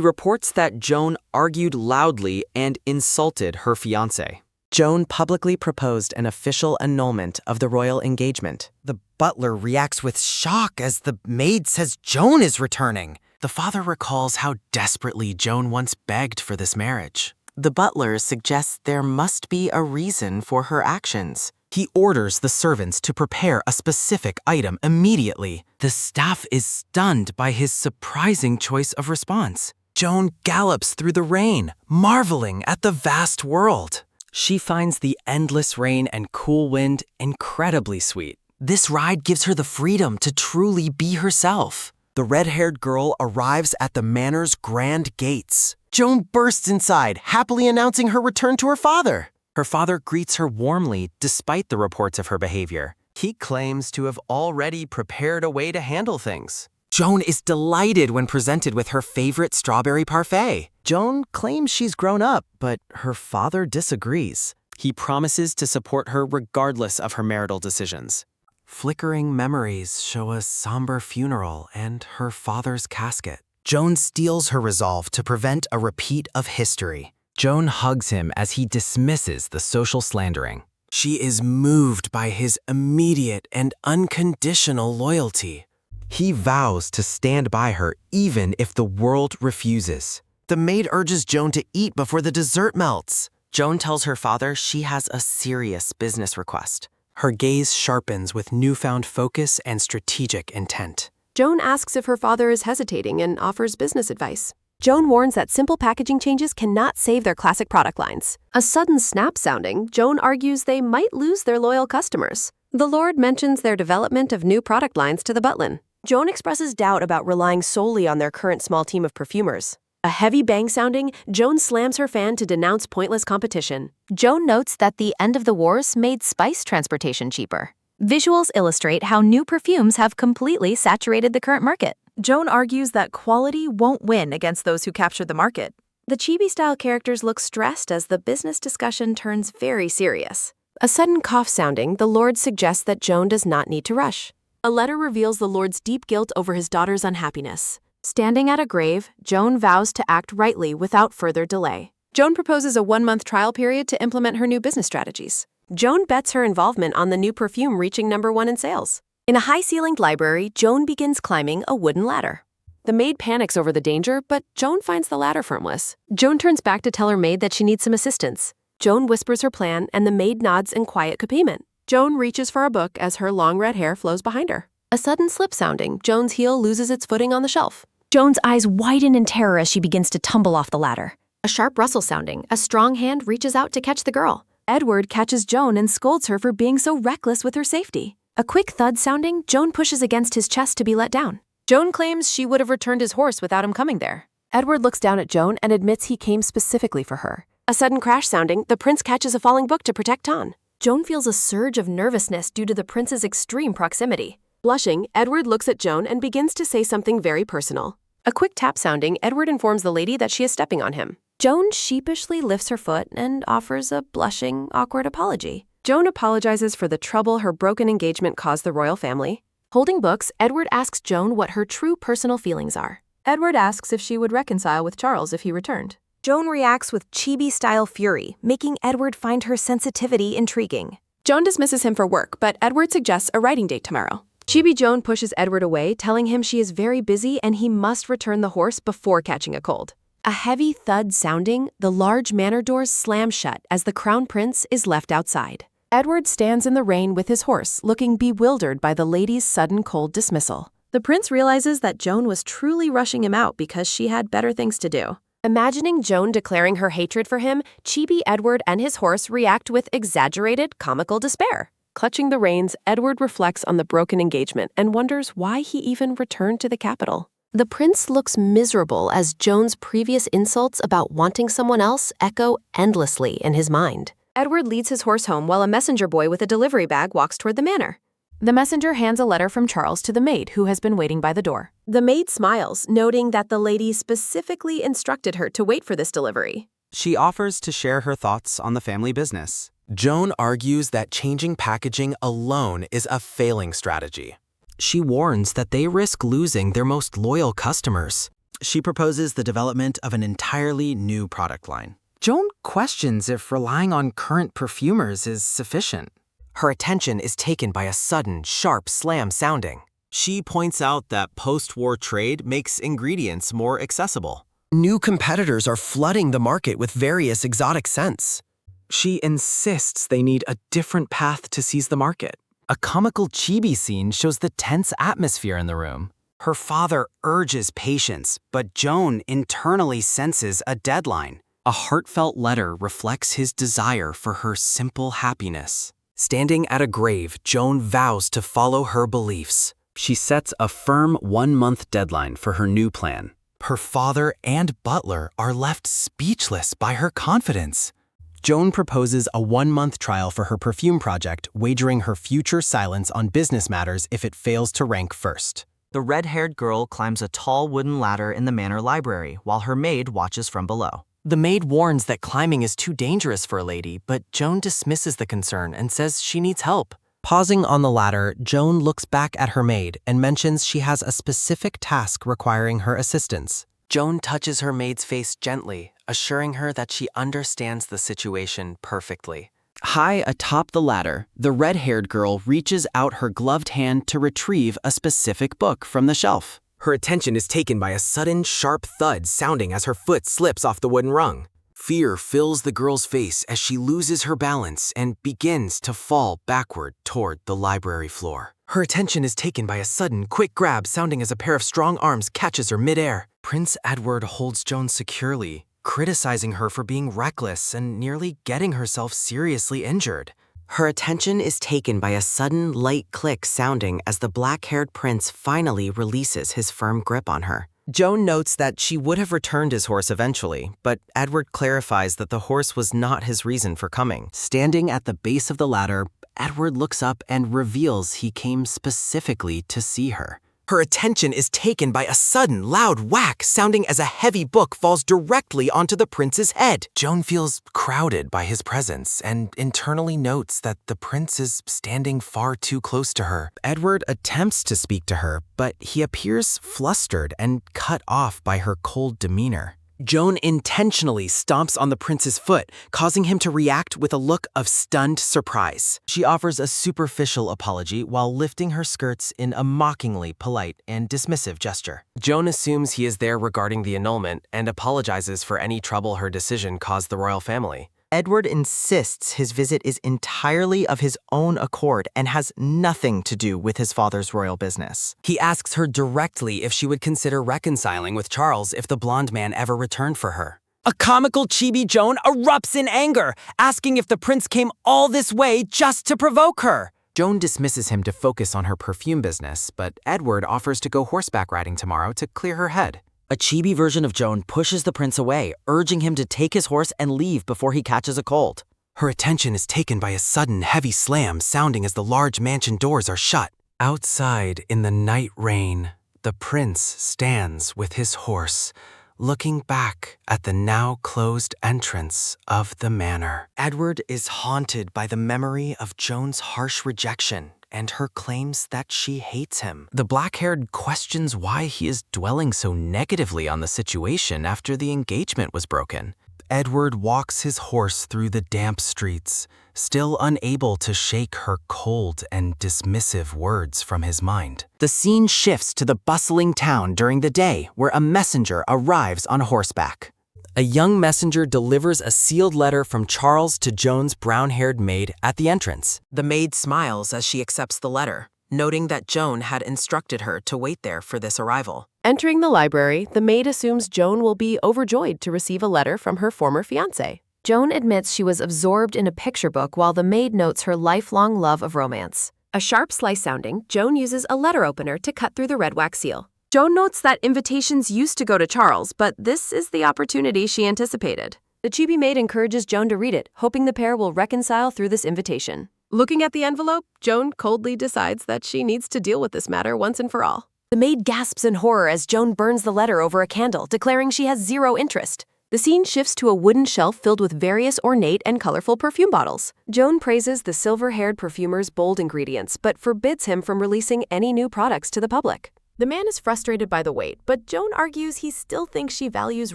reports that Joan argued loudly and insulted her fiancé. Joan publicly proposed an official annulment of the royal engagement. The butler reacts with shock as the maid says Joan is returning. The father recalls how desperately Joan once begged for this marriage. The butler suggests there must be a reason for her actions. He orders the servants to prepare a specific item immediately. The staff is stunned by his surprising choice of response. Joan gallops through the rain, marveling at the vast world. She finds the endless rain and cool wind incredibly sweet. This ride gives her the freedom to truly be herself. The red-haired girl arrives at the manor's grand gates. Joan bursts inside, happily announcing her return to her father. Her father greets her warmly despite the reports of her behavior. He claims to have already prepared a way to handle things. Joan is delighted when presented with her favorite strawberry parfait. Joan claims she's grown up, but her father disagrees. He promises to support her regardless of her marital decisions. Flickering memories show a somber funeral and her father's casket. Joan steels her resolve to prevent a repeat of history. Joan hugs him as he dismisses the social slandering. She is moved by his immediate and unconditional loyalty. He vows to stand by her even if the world refuses. The maid urges Joan to eat before the dessert melts. Joan tells her father she has a serious business request. Her gaze sharpens with newfound focus and strategic intent. Joan asks if her father is hesitating and offers business advice. Joan warns that simple packaging changes cannot save their classic product lines. A sudden snap sounding, Joan argues they might lose their loyal customers. The Lord mentions their development of new product lines to the Butlin. Joan expresses doubt about relying solely on their current small team of perfumers. A heavy bang sounding, Joan slams her fan to denounce pointless competition. Joan notes that the end of the wars made spice transportation cheaper. Visuals illustrate how new perfumes have completely saturated the current market. Joan argues that quality won't win against those who captured the market. The chibi-style characters look stressed as the business discussion turns very serious. A sudden cough sounding, the Lord suggests that Joan does not need to rush. A letter reveals the Lord's deep guilt over his daughter's unhappiness. Standing at a grave, Joan vows to act rightly without further delay. Joan proposes a 1-month trial period to implement her new business strategies. Joan bets her involvement on the new perfume reaching #1 in sales. In a high-ceilinged library, Joan begins climbing a wooden ladder. The maid panics over the danger, but Joan finds the ladder firmless. Joan turns back to tell her maid that she needs some assistance. Joan whispers her plan, and the maid nods in quiet accompaniment. Joan reaches for a book as her long red hair flows behind her. A sudden slip sounding, Joan's heel loses its footing on the shelf. Joan's eyes widen in terror as she begins to tumble off the ladder. A sharp rustle sounding, a strong hand reaches out to catch the girl. Edward catches Joan and scolds her for being so reckless with her safety. A quick thud sounding, Joan pushes against his chest to be let down. Joan claims she would have returned his horse without him coming there. Edward looks down at Joan and admits he came specifically for her. A sudden crash sounding, the prince catches a falling book to protect Ton. Joan feels a surge of nervousness due to the prince's extreme proximity. Blushing, Edward looks at Joan and begins to say something very personal. A quick tap sounding, Edward informs the lady that she is stepping on him. Joan sheepishly lifts her foot and offers a blushing, awkward apology. Joan apologizes for the trouble her broken engagement caused the royal family. Holding books, Edward asks Joan what her true personal feelings are. Edward asks if she would reconcile with Charles if he returned. Joan reacts with chibi-style fury, making Edward find her sensitivity intriguing. Joan dismisses him for work, but Edward suggests a writing date tomorrow. Chibi Joan pushes Edward away, telling him she is very busy and he must return the horse before catching a cold. A heavy thud sounding, the large manor doors slam shut as the crown prince is left outside. Edward stands in the rain with his horse, looking bewildered by the lady's sudden cold dismissal. The prince realizes that Joan was truly rushing him out because she had better things to do. Imagining Joan declaring her hatred for him, Chibi Edward and his horse react with exaggerated, comical despair. Clutching the reins, Edward reflects on the broken engagement and wonders why he even returned to the capital. The prince looks miserable as Joan's previous insults about wanting someone else echo endlessly in his mind. Edward leads his horse home while a messenger boy with a delivery bag walks toward the manor. The messenger hands a letter from Charles to the maid who has been waiting by the door. The maid smiles, noting that the lady specifically instructed her to wait for this delivery. She offers to share her thoughts on the family business. Joan argues that changing packaging alone is a failing strategy. She warns that they risk losing their most loyal customers. She proposes the development of an entirely new product line. Joan questions if relying on current perfumers is sufficient. Her attention is taken by a sudden, sharp slam sounding. She points out that post-war trade makes ingredients more accessible. New competitors are flooding the market with various exotic scents. She insists they need a different path to seize the market. A comical chibi scene shows the tense atmosphere in the room. Her father urges patience, but Joan internally senses a deadline. A heartfelt letter reflects his desire for her simple happiness. Standing at a grave, Joan vows to follow her beliefs. She sets a firm 1-month deadline for her new plan. Her father and butler are left speechless by her confidence. Joan proposes a 1-month trial for her perfume project, wagering her future silence on business matters if it fails to rank first. The red-haired girl climbs a tall wooden ladder in the manor library while her maid watches from below. The maid warns that climbing is too dangerous for a lady, but Joan dismisses the concern and says she needs help. Pausing on the ladder, Joan looks back at her maid and mentions she has a specific task requiring her assistance. Joan touches her maid's face gently, assuring her that she understands the situation perfectly. High atop the ladder, the red-haired girl reaches out her gloved hand to retrieve a specific book from the shelf. Her attention is taken by a sudden, sharp thud sounding as her foot slips off the wooden rung. Fear fills the girl's face as she loses her balance and begins to fall backward toward the library floor. Her attention is taken by a sudden, quick grab sounding as a pair of strong arms catches her midair. Prince Edward holds Joan securely, criticizing her for being reckless and nearly getting herself seriously injured. Her attention is taken by a sudden, light click sounding as the black-haired prince finally releases his firm grip on her. Joan notes that she would have returned his horse eventually, but Edward clarifies that the horse was not his reason for coming. Standing at the base of the ladder, Edward looks up and reveals he came specifically to see her. Her attention is taken by a sudden, loud whack sounding as a heavy book falls directly onto the prince's head. Joan feels crowded by his presence and internally notes that the prince is standing far too close to her. Edward attempts to speak to her, but he appears flustered and cut off by her cold demeanor. Joan intentionally stomps on the prince's foot, causing him to react with a look of stunned surprise. She offers a superficial apology while lifting her skirts in a mockingly polite and dismissive gesture. Joan assumes he is there regarding the annulment and apologizes for any trouble her decision caused the royal family. Edward insists his visit is entirely of his own accord and has nothing to do with his father's royal business. He asks her directly if she would consider reconciling with Charles if the blonde man ever returned for her. A comical chibi Joan erupts in anger, asking if the prince came all this way just to provoke her. Joan dismisses him to focus on her perfume business, but Edward offers to go horseback riding tomorrow to clear her head. A chibi version of Joan pushes the prince away, urging him to take his horse and leave before he catches a cold. Her attention is taken by a sudden heavy slam sounding as the large mansion doors are shut. Outside in the night rain, the prince stands with his horse, looking back at the now closed entrance of the manor. Edward is haunted by the memory of Joan's harsh rejection and her claims that she hates him. The black-haired questions why he is dwelling so negatively on the situation after the engagement was broken. Edward walks his horse through the damp streets, still unable to shake her cold and dismissive words from his mind. The scene shifts to the bustling town during the day, where a messenger arrives on horseback. A young messenger delivers a sealed letter from Charles to Joan's brown-haired maid at the entrance. The maid smiles as she accepts the letter, noting that Joan had instructed her to wait there for this arrival. Entering the library, the maid assumes Joan will be overjoyed to receive a letter from her former fiancé. Joan admits she was absorbed in a picture book while the maid notes her lifelong love of romance. A sharp slice sounding, Joan uses a letter opener to cut through the red wax seal. Joan notes that invitations used to go to Charles, but this is the opportunity she anticipated. The chibi maid encourages Joan to read it, hoping the pair will reconcile through this invitation. Looking at the envelope, Joan coldly decides that she needs to deal with this matter once and for all. The maid gasps in horror as Joan burns the letter over a candle, declaring she has zero interest. The scene shifts to a wooden shelf filled with various ornate and colorful perfume bottles. Joan praises the silver-haired perfumer's bold ingredients, but forbids him from releasing any new products to the public. The man is frustrated by the wait, but Joan argues he still thinks she values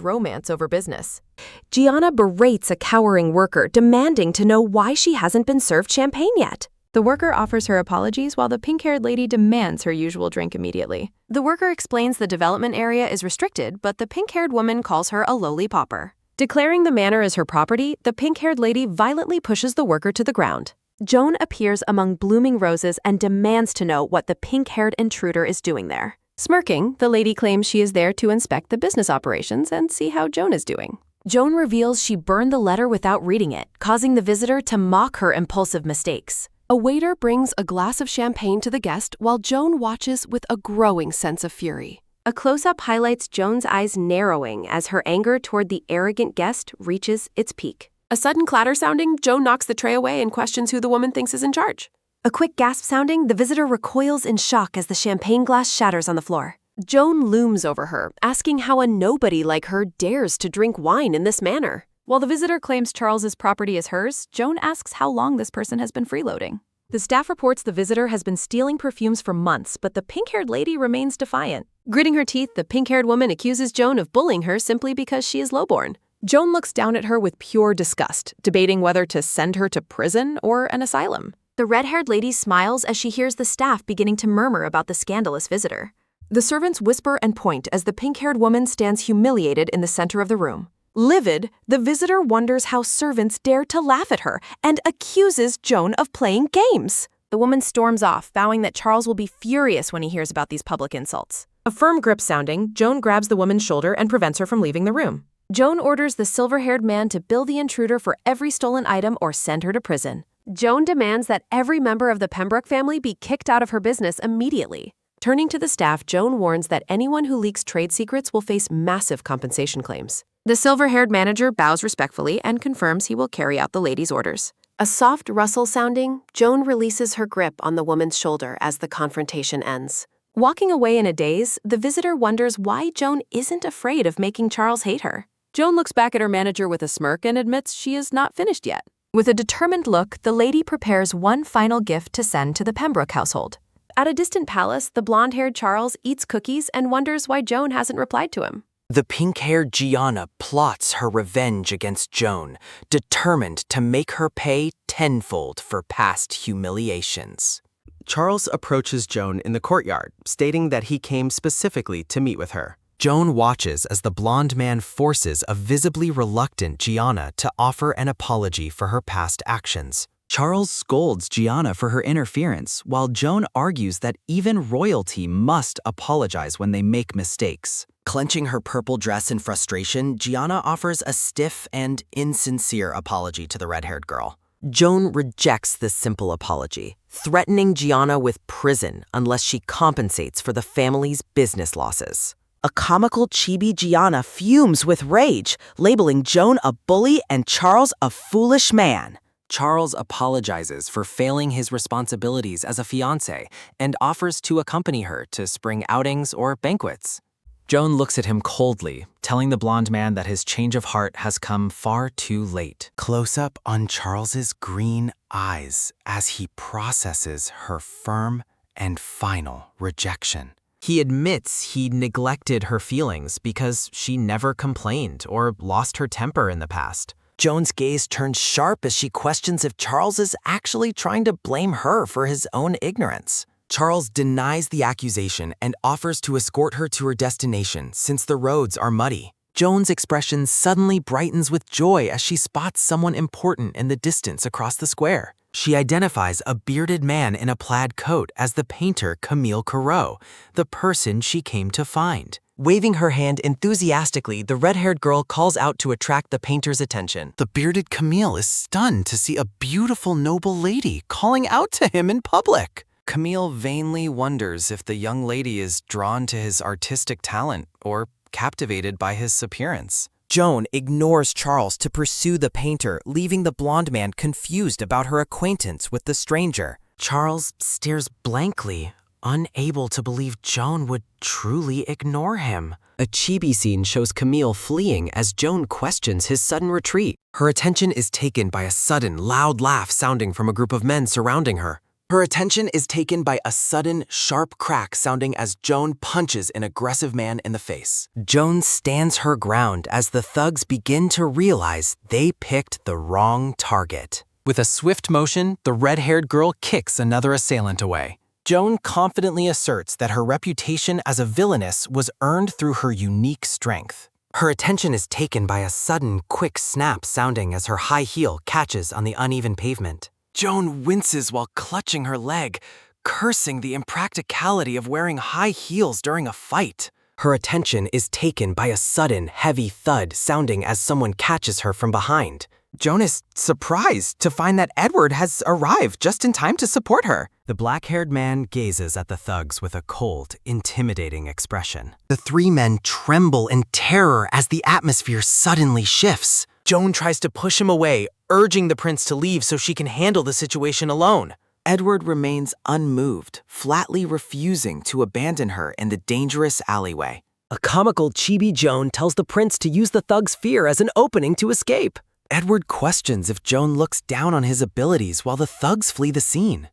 romance over business. Giana berates a cowering worker, demanding to know why she hasn't been served champagne yet. The worker offers her apologies while the pink-haired lady demands her usual drink immediately. The worker explains the development area is restricted, but the pink-haired woman calls her a lowly pauper. Declaring the manor as her property, the pink-haired lady violently pushes the worker to the ground. Joan appears among blooming roses and demands to know what the pink-haired intruder is doing there. Smirking, the lady claims she is there to inspect the business operations and see how Joan is doing. Joan reveals she burned the letter without reading it, causing the visitor to mock her impulsive mistakes. A waiter brings a glass of champagne to the guest while Joan watches with a growing sense of fury. A close-up highlights Joan's eyes narrowing as her anger toward the arrogant guest reaches its peak. A sudden clatter sounding, Joan knocks the tray away and questions who the woman thinks is in charge. A quick gasp sounding, the visitor recoils in shock as the champagne glass shatters on the floor. Joan looms over her, asking how a nobody like her dares to drink wine in this manner. While the visitor claims Charles's property is hers, Joan asks how long this person has been freeloading. The staff reports the visitor has been stealing perfumes for months, but the pink-haired lady remains defiant. Gritting her teeth, the pink-haired woman accuses Joan of bullying her simply because she is lowborn. Joan looks down at her with pure disgust, debating whether to send her to prison or an asylum. The red-haired lady smiles as she hears the staff beginning to murmur about the scandalous visitor. The servants whisper and point as the pink-haired woman stands humiliated in the center of the room. Livid, the visitor wonders how servants dare to laugh at her and accuses Joan of playing games. The woman storms off, vowing that Charles will be furious when he hears about these public insults. A firm grip sounding, Joan grabs the woman's shoulder and prevents her from leaving the room. Joan orders the silver-haired man to bill the intruder for every stolen item or send her to prison. Joan demands that every member of the Pembroke family be kicked out of her business immediately. Turning to the staff, Joan warns that anyone who leaks trade secrets will face massive compensation claims. The silver-haired manager bows respectfully and confirms he will carry out the lady's orders. A soft rustle sounding, Joan releases her grip on the woman's shoulder as the confrontation ends. Walking away in a daze, the visitor wonders why Joan isn't afraid of making Charles hate her. Joan looks back at her manager with a smirk and admits she is not finished yet. With a determined look, the lady prepares one final gift to send to the Pembroke household. At a distant palace, the blonde-haired Charles eats cookies and wonders why Joan hasn't replied to him. The pink-haired Giana plots her revenge against Joan, determined to make her pay tenfold for past humiliations. Charles approaches Joan in the courtyard, stating that he came specifically to meet with her. Joan watches as the blonde man forces a visibly reluctant Giana to offer an apology for her past actions. Charles scolds Giana for her interference, while Joan argues that even royalty must apologize when they make mistakes. Clenching her purple dress in frustration, Giana offers a stiff and insincere apology to the red-haired girl. Joan rejects this simple apology, threatening Giana with prison unless she compensates for the family's business losses. A comical chibi Giana fumes with rage, labeling Joan a bully and Charles a foolish man. Charles apologizes for failing his responsibilities as a fiancé and offers to accompany her to spring outings or banquets. Joan looks at him coldly, telling the blonde man that his change of heart has come far too late. Close up on Charles's green eyes as he processes her firm and final rejection. He admits he neglected her feelings because she never complained or lost her temper in the past. Joan's gaze turns sharp as she questions if Charles is actually trying to blame her for his own ignorance. Charles denies the accusation and offers to escort her to her destination since the roads are muddy. Joan's expression suddenly brightens with joy as she spots someone important in the distance across the square. She identifies a bearded man in a plaid coat as the painter Camille Corot, the person she came to find. Waving her hand enthusiastically, the red-haired girl calls out to attract the painter's attention. The bearded Camille is stunned to see a beautiful noble lady calling out to him in public. Camille vainly wonders if the young lady is drawn to his artistic talent or captivated by his appearance. Joan ignores Charles to pursue the painter, leaving the blonde man confused about her acquaintance with the stranger. Charles stares blankly, unable to believe Joan would truly ignore him. A chibi scene shows Camille fleeing as Joan questions his sudden retreat. Her attention is taken by a sudden, loud laugh sounding from a group of men surrounding her. Her attention is taken by a sudden, sharp crack sounding as Joan punches an aggressive man in the face. Joan stands her ground as the thugs begin to realize they picked the wrong target. With a swift motion, the red-haired girl kicks another assailant away. Joan confidently asserts that her reputation as a villainess was earned through her unique strength. Her attention is taken by a sudden, quick snap sounding as her high heel catches on the uneven pavement. Joan winces while clutching her leg, cursing the impracticality of wearing high heels during a fight. Her attention is taken by a sudden, heavy thud sounding as someone catches her from behind. Joan is surprised to find that Edward has arrived just in time to support her. The black-haired man gazes at the thugs with a cold, intimidating expression. The three men tremble in terror as the atmosphere suddenly shifts. Joan tries to push him away, urging the prince to leave so she can handle the situation alone. Edward remains unmoved, flatly refusing to abandon her in the dangerous alleyway. A comical chibi Joan tells the prince to use the thug's fear as an opening to escape. Edward questions if Joan looks down on his abilities while the thugs flee the scene.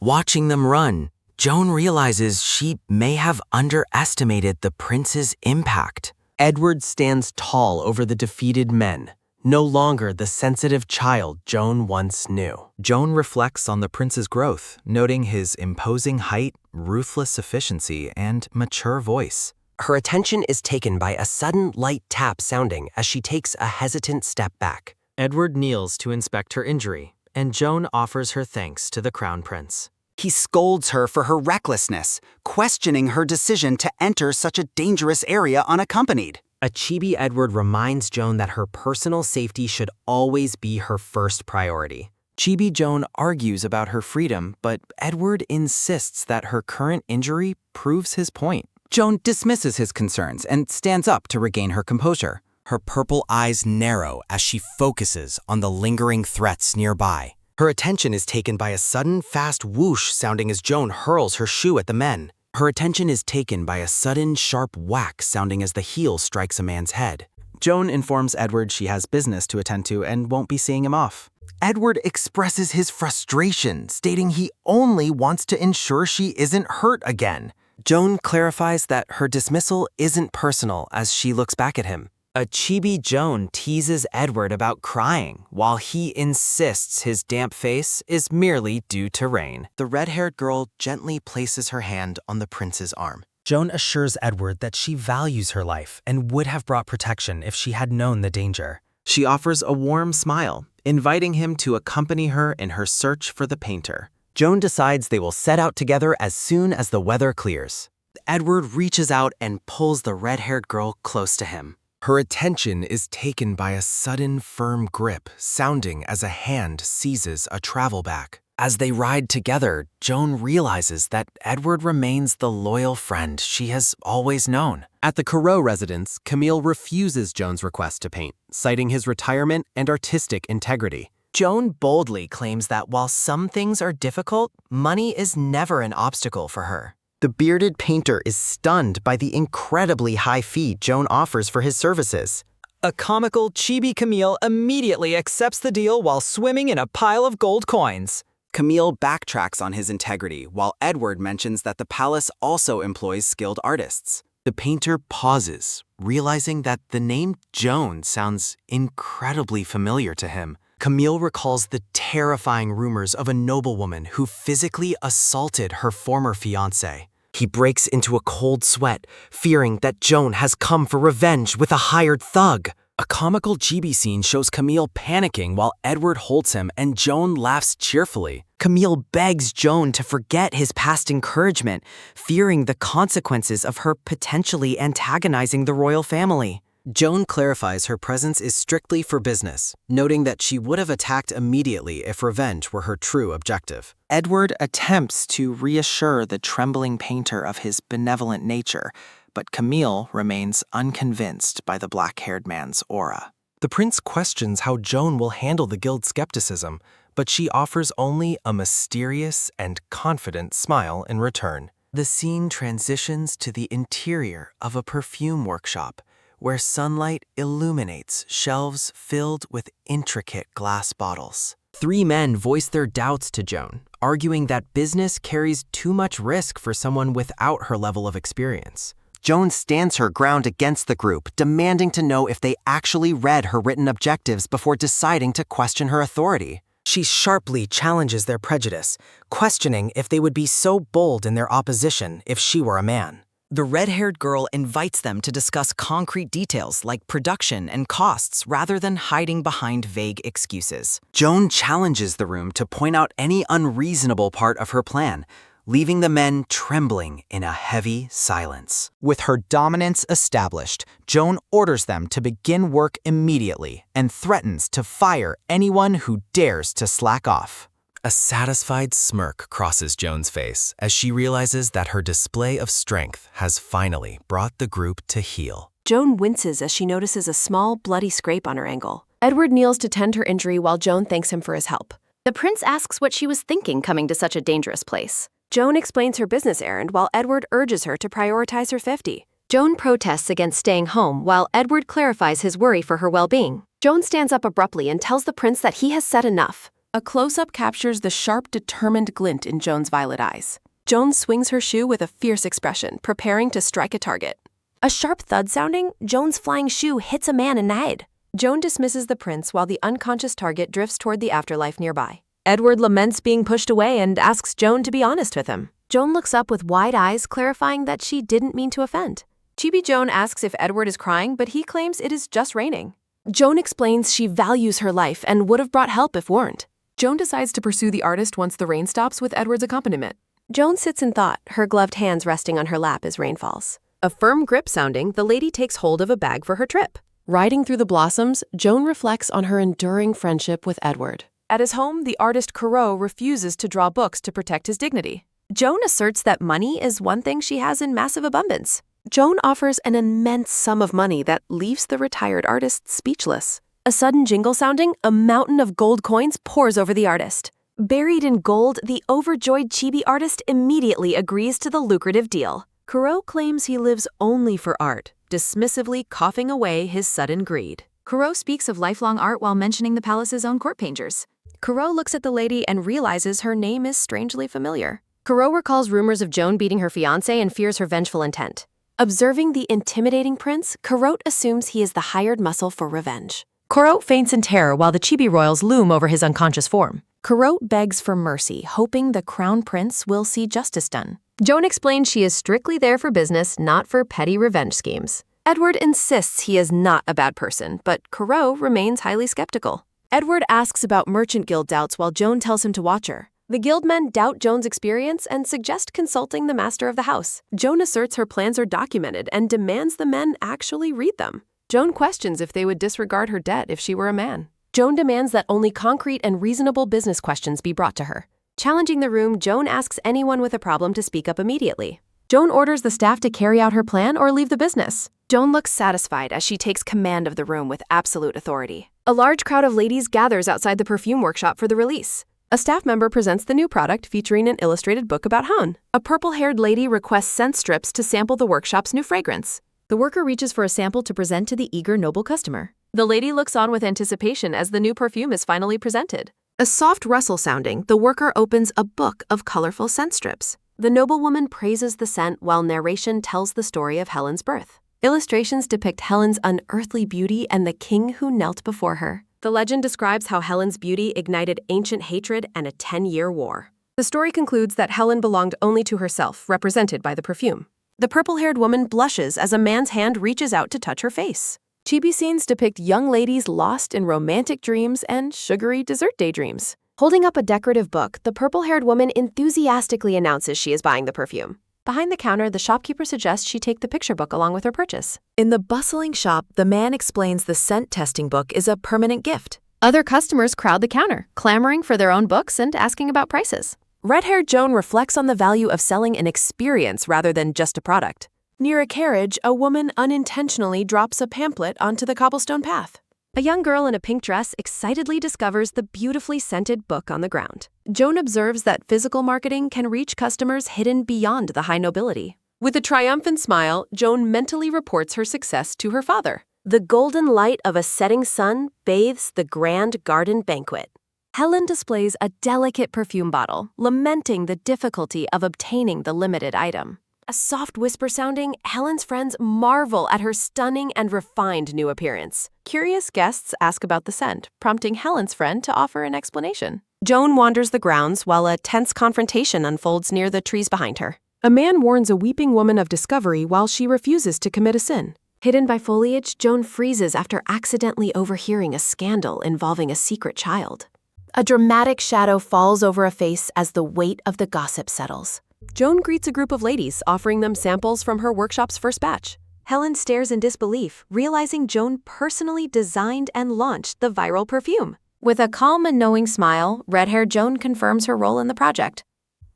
Watching them run, Joan realizes she may have underestimated the prince's impact. Edward stands tall over the defeated men, no longer the sensitive child Joan once knew. Joan reflects on the prince's growth, noting his imposing height, ruthless efficiency, and mature voice. Her attention is taken by a sudden light tap sounding as she takes a hesitant step back. Edward kneels to inspect her injury, and Joan offers her thanks to the crown prince. He scolds her for her recklessness, questioning her decision to enter such a dangerous area unaccompanied. A chibi Edward reminds Joan that her personal safety should always be her first priority. Chibi Joan argues about her freedom, but Edward insists that her current injury proves his point. Joan dismisses his concerns and stands up to regain her composure. Her purple eyes narrow as she focuses on the lingering threats nearby. Her attention is taken by a sudden, fast whoosh sounding as Joan hurls her shoe at the men. Her attention is taken by a sudden, sharp whack sounding as the heel strikes a man's head. Joan informs Edward she has business to attend to and won't be seeing him off. Edward expresses his frustration, stating he only wants to ensure she isn't hurt again. Joan clarifies that her dismissal isn't personal as she looks back at him. A chibi Joan teases Edward about crying, while he insists his damp face is merely due to rain. The red-haired girl gently places her hand on the prince's arm. Joan assures Edward that she values her life and would have brought protection if she had known the danger. She offers a warm smile, inviting him to accompany her in her search for the painter. Joan decides they will set out together as soon as the weather clears. Edward reaches out and pulls the red-haired girl close to him. Her attention is taken by a sudden firm grip, sounding as a hand seizes a travel bag. As they ride together, Joan realizes that Edward remains the loyal friend she has always known. At the Corot residence, Camille refuses Joan's request to paint, citing his retirement and artistic integrity. Joan boldly claims that while some things are difficult, money is never an obstacle for her. The bearded painter is stunned by the incredibly high fee Joan offers for his services. A comical chibi Camille immediately accepts the deal while swimming in a pile of gold coins. Camille backtracks on his integrity, while Edward mentions that the palace also employs skilled artists. The painter pauses, realizing that the name Joan sounds incredibly familiar to him. Camille recalls the terrifying rumors of a noblewoman who physically assaulted her former fiancé. He breaks into a cold sweat, fearing that Joan has come for revenge with a hired thug. A comical chibi scene shows Camille panicking while Edward holds him and Joan laughs cheerfully. Camille begs Joan to forget his past encouragement, fearing the consequences of her potentially antagonizing the royal family. Joan clarifies her presence is strictly for business, noting that she would have attacked immediately if revenge were her true objective. Edward attempts to reassure the trembling painter of his benevolent nature, but Camille remains unconvinced by the black-haired man's aura. The prince questions how Joan will handle the guild's skepticism, but she offers only a mysterious and confident smile in return. The scene transitions to the interior of a perfume workshop, where sunlight illuminates shelves filled with intricate glass bottles. 3 men voice their doubts to Joan, arguing that business carries too much risk for someone without her level of experience. Joan stands her ground against the group, demanding to know if they actually read her written objectives before deciding to question her authority. She sharply challenges their prejudice, questioning if they would be so bold in their opposition if she were a man. The red-haired girl invites them to discuss concrete details like production and costs rather than hiding behind vague excuses. Joan challenges the room to point out any unreasonable part of her plan, leaving the men trembling in a heavy silence. With her dominance established, Joan orders them to begin work immediately and threatens to fire anyone who dares to slack off. A satisfied smirk crosses Joan's face as she realizes that her display of strength has finally brought the group to heel. Joan winces as she notices a small, bloody scrape on her ankle. Edward kneels to tend her injury while Joan thanks him for his help. The prince asks what she was thinking coming to such a dangerous place. Joan explains her business errand while Edward urges her to prioritize her 50. Joan protests against staying home while Edward clarifies his worry for her well-being. Joan stands up abruptly and tells the prince that he has said enough. A close-up captures the sharp, determined glint in Joan's violet eyes. Joan swings her shoe with a fierce expression, preparing to strike a target. A sharp thud sounding, Joan's flying shoe hits a man in the head. Joan dismisses the prince while the unconscious target drifts toward the afterlife nearby. Edward laments being pushed away and asks Joan to be honest with him. Joan looks up with wide eyes, clarifying that she didn't mean to offend. Chibi Joan asks if Edward is crying, but he claims it is just raining. Joan explains she values her life and would have brought help if warned. Joan decides to pursue the artist once the rain stops with Edward's accompaniment. Joan sits in thought, her gloved hands resting on her lap as rain falls. A firm grip sounding, the lady takes hold of a bag for her trip. Riding through the blossoms, Joan reflects on her enduring friendship with Edward. At his home, the artist Corot refuses to draw books to protect his dignity. Joan asserts that money is one thing she has in massive abundance. Joan offers an immense sum of money that leaves the retired artist speechless. A sudden jingle sounding, a mountain of gold coins pours over the artist. Buried in gold, the overjoyed chibi artist immediately agrees to the lucrative deal. Corot claims he lives only for art, dismissively coughing away his sudden greed. Corot speaks of lifelong art while mentioning the palace's own court painters. Corot looks at the lady and realizes her name is strangely familiar. Corot recalls rumors of Joan beating her fiancé and fears her vengeful intent. Observing the intimidating prince, Corot assumes he is the hired muscle for revenge. Corot faints in terror while the chibi royals loom over his unconscious form. Corot begs for mercy, hoping the crown prince will see justice done. Joan explains she is strictly there for business, not for petty revenge schemes. Edward insists he is not a bad person, but Corot remains highly skeptical. Edward asks about Merchant Guild doubts while Joan tells him to watch her. The guildmen doubt Joan's experience and suggest consulting the master of the house. Joan asserts her plans are documented and demands the men actually read them. Joan questions if they would disregard her debt if she were a man. Joan demands that only concrete and reasonable business questions be brought to her. Challenging the room, Joan asks anyone with a problem to speak up immediately. Joan orders the staff to carry out her plan or leave the business. Joan looks satisfied as she takes command of the room with absolute authority. A large crowd of ladies gathers outside the perfume workshop for the release. A staff member presents the new product featuring an illustrated book about Joan. A purple-haired lady requests scent strips to sample the workshop's new fragrance. The worker reaches for a sample to present to the eager noble customer. The lady looks on with anticipation as the new perfume is finally presented. A soft rustle sounding, the worker opens a book of colorful scent strips. The noblewoman praises the scent while narration tells the story of Helen's birth. Illustrations depict Helen's unearthly beauty and the king who knelt before her. The legend describes how Helen's beauty ignited ancient hatred and a 10-year war. The story concludes that Helen belonged only to herself, represented by the perfume. The purple-haired woman blushes as a man's hand reaches out to touch her face. Chibi scenes depict young ladies lost in romantic dreams and sugary dessert daydreams. Holding up a decorative book, the purple-haired woman enthusiastically announces she is buying the perfume. Behind the counter, the shopkeeper suggests she take the picture book along with her purchase. In the bustling shop, the man explains the scent testing book is a permanent gift. Other customers crowd the counter, clamoring for their own books and asking about prices. Red-haired Joan reflects on the value of selling an experience rather than just a product. Near a carriage, a woman unintentionally drops a pamphlet onto the cobblestone path. A young girl in a pink dress excitedly discovers the beautifully scented book on the ground. Joan observes that physical marketing can reach customers hidden beyond the high nobility. With a triumphant smile, Joan mentally reports her success to her father. The golden light of a setting sun bathes the grand garden banquet. Helen displays a delicate perfume bottle, lamenting the difficulty of obtaining the limited item. A soft whisper sounding, Helen's friends marvel at her stunning and refined new appearance. Curious guests ask about the scent, prompting Helen's friend to offer an explanation. Joan wanders the grounds while a tense confrontation unfolds near the trees behind her. A man warns a weeping woman of discovery while she refuses to commit a sin. Hidden by foliage, Joan freezes after accidentally overhearing a scandal involving a secret child. A dramatic shadow falls over a face as the weight of the gossip settles. Joan greets a group of ladies, offering them samples from her workshop's first batch. Helen stares in disbelief, realizing Joan personally designed and launched the viral perfume. With a calm and knowing smile, red-haired Joan confirms her role in the project.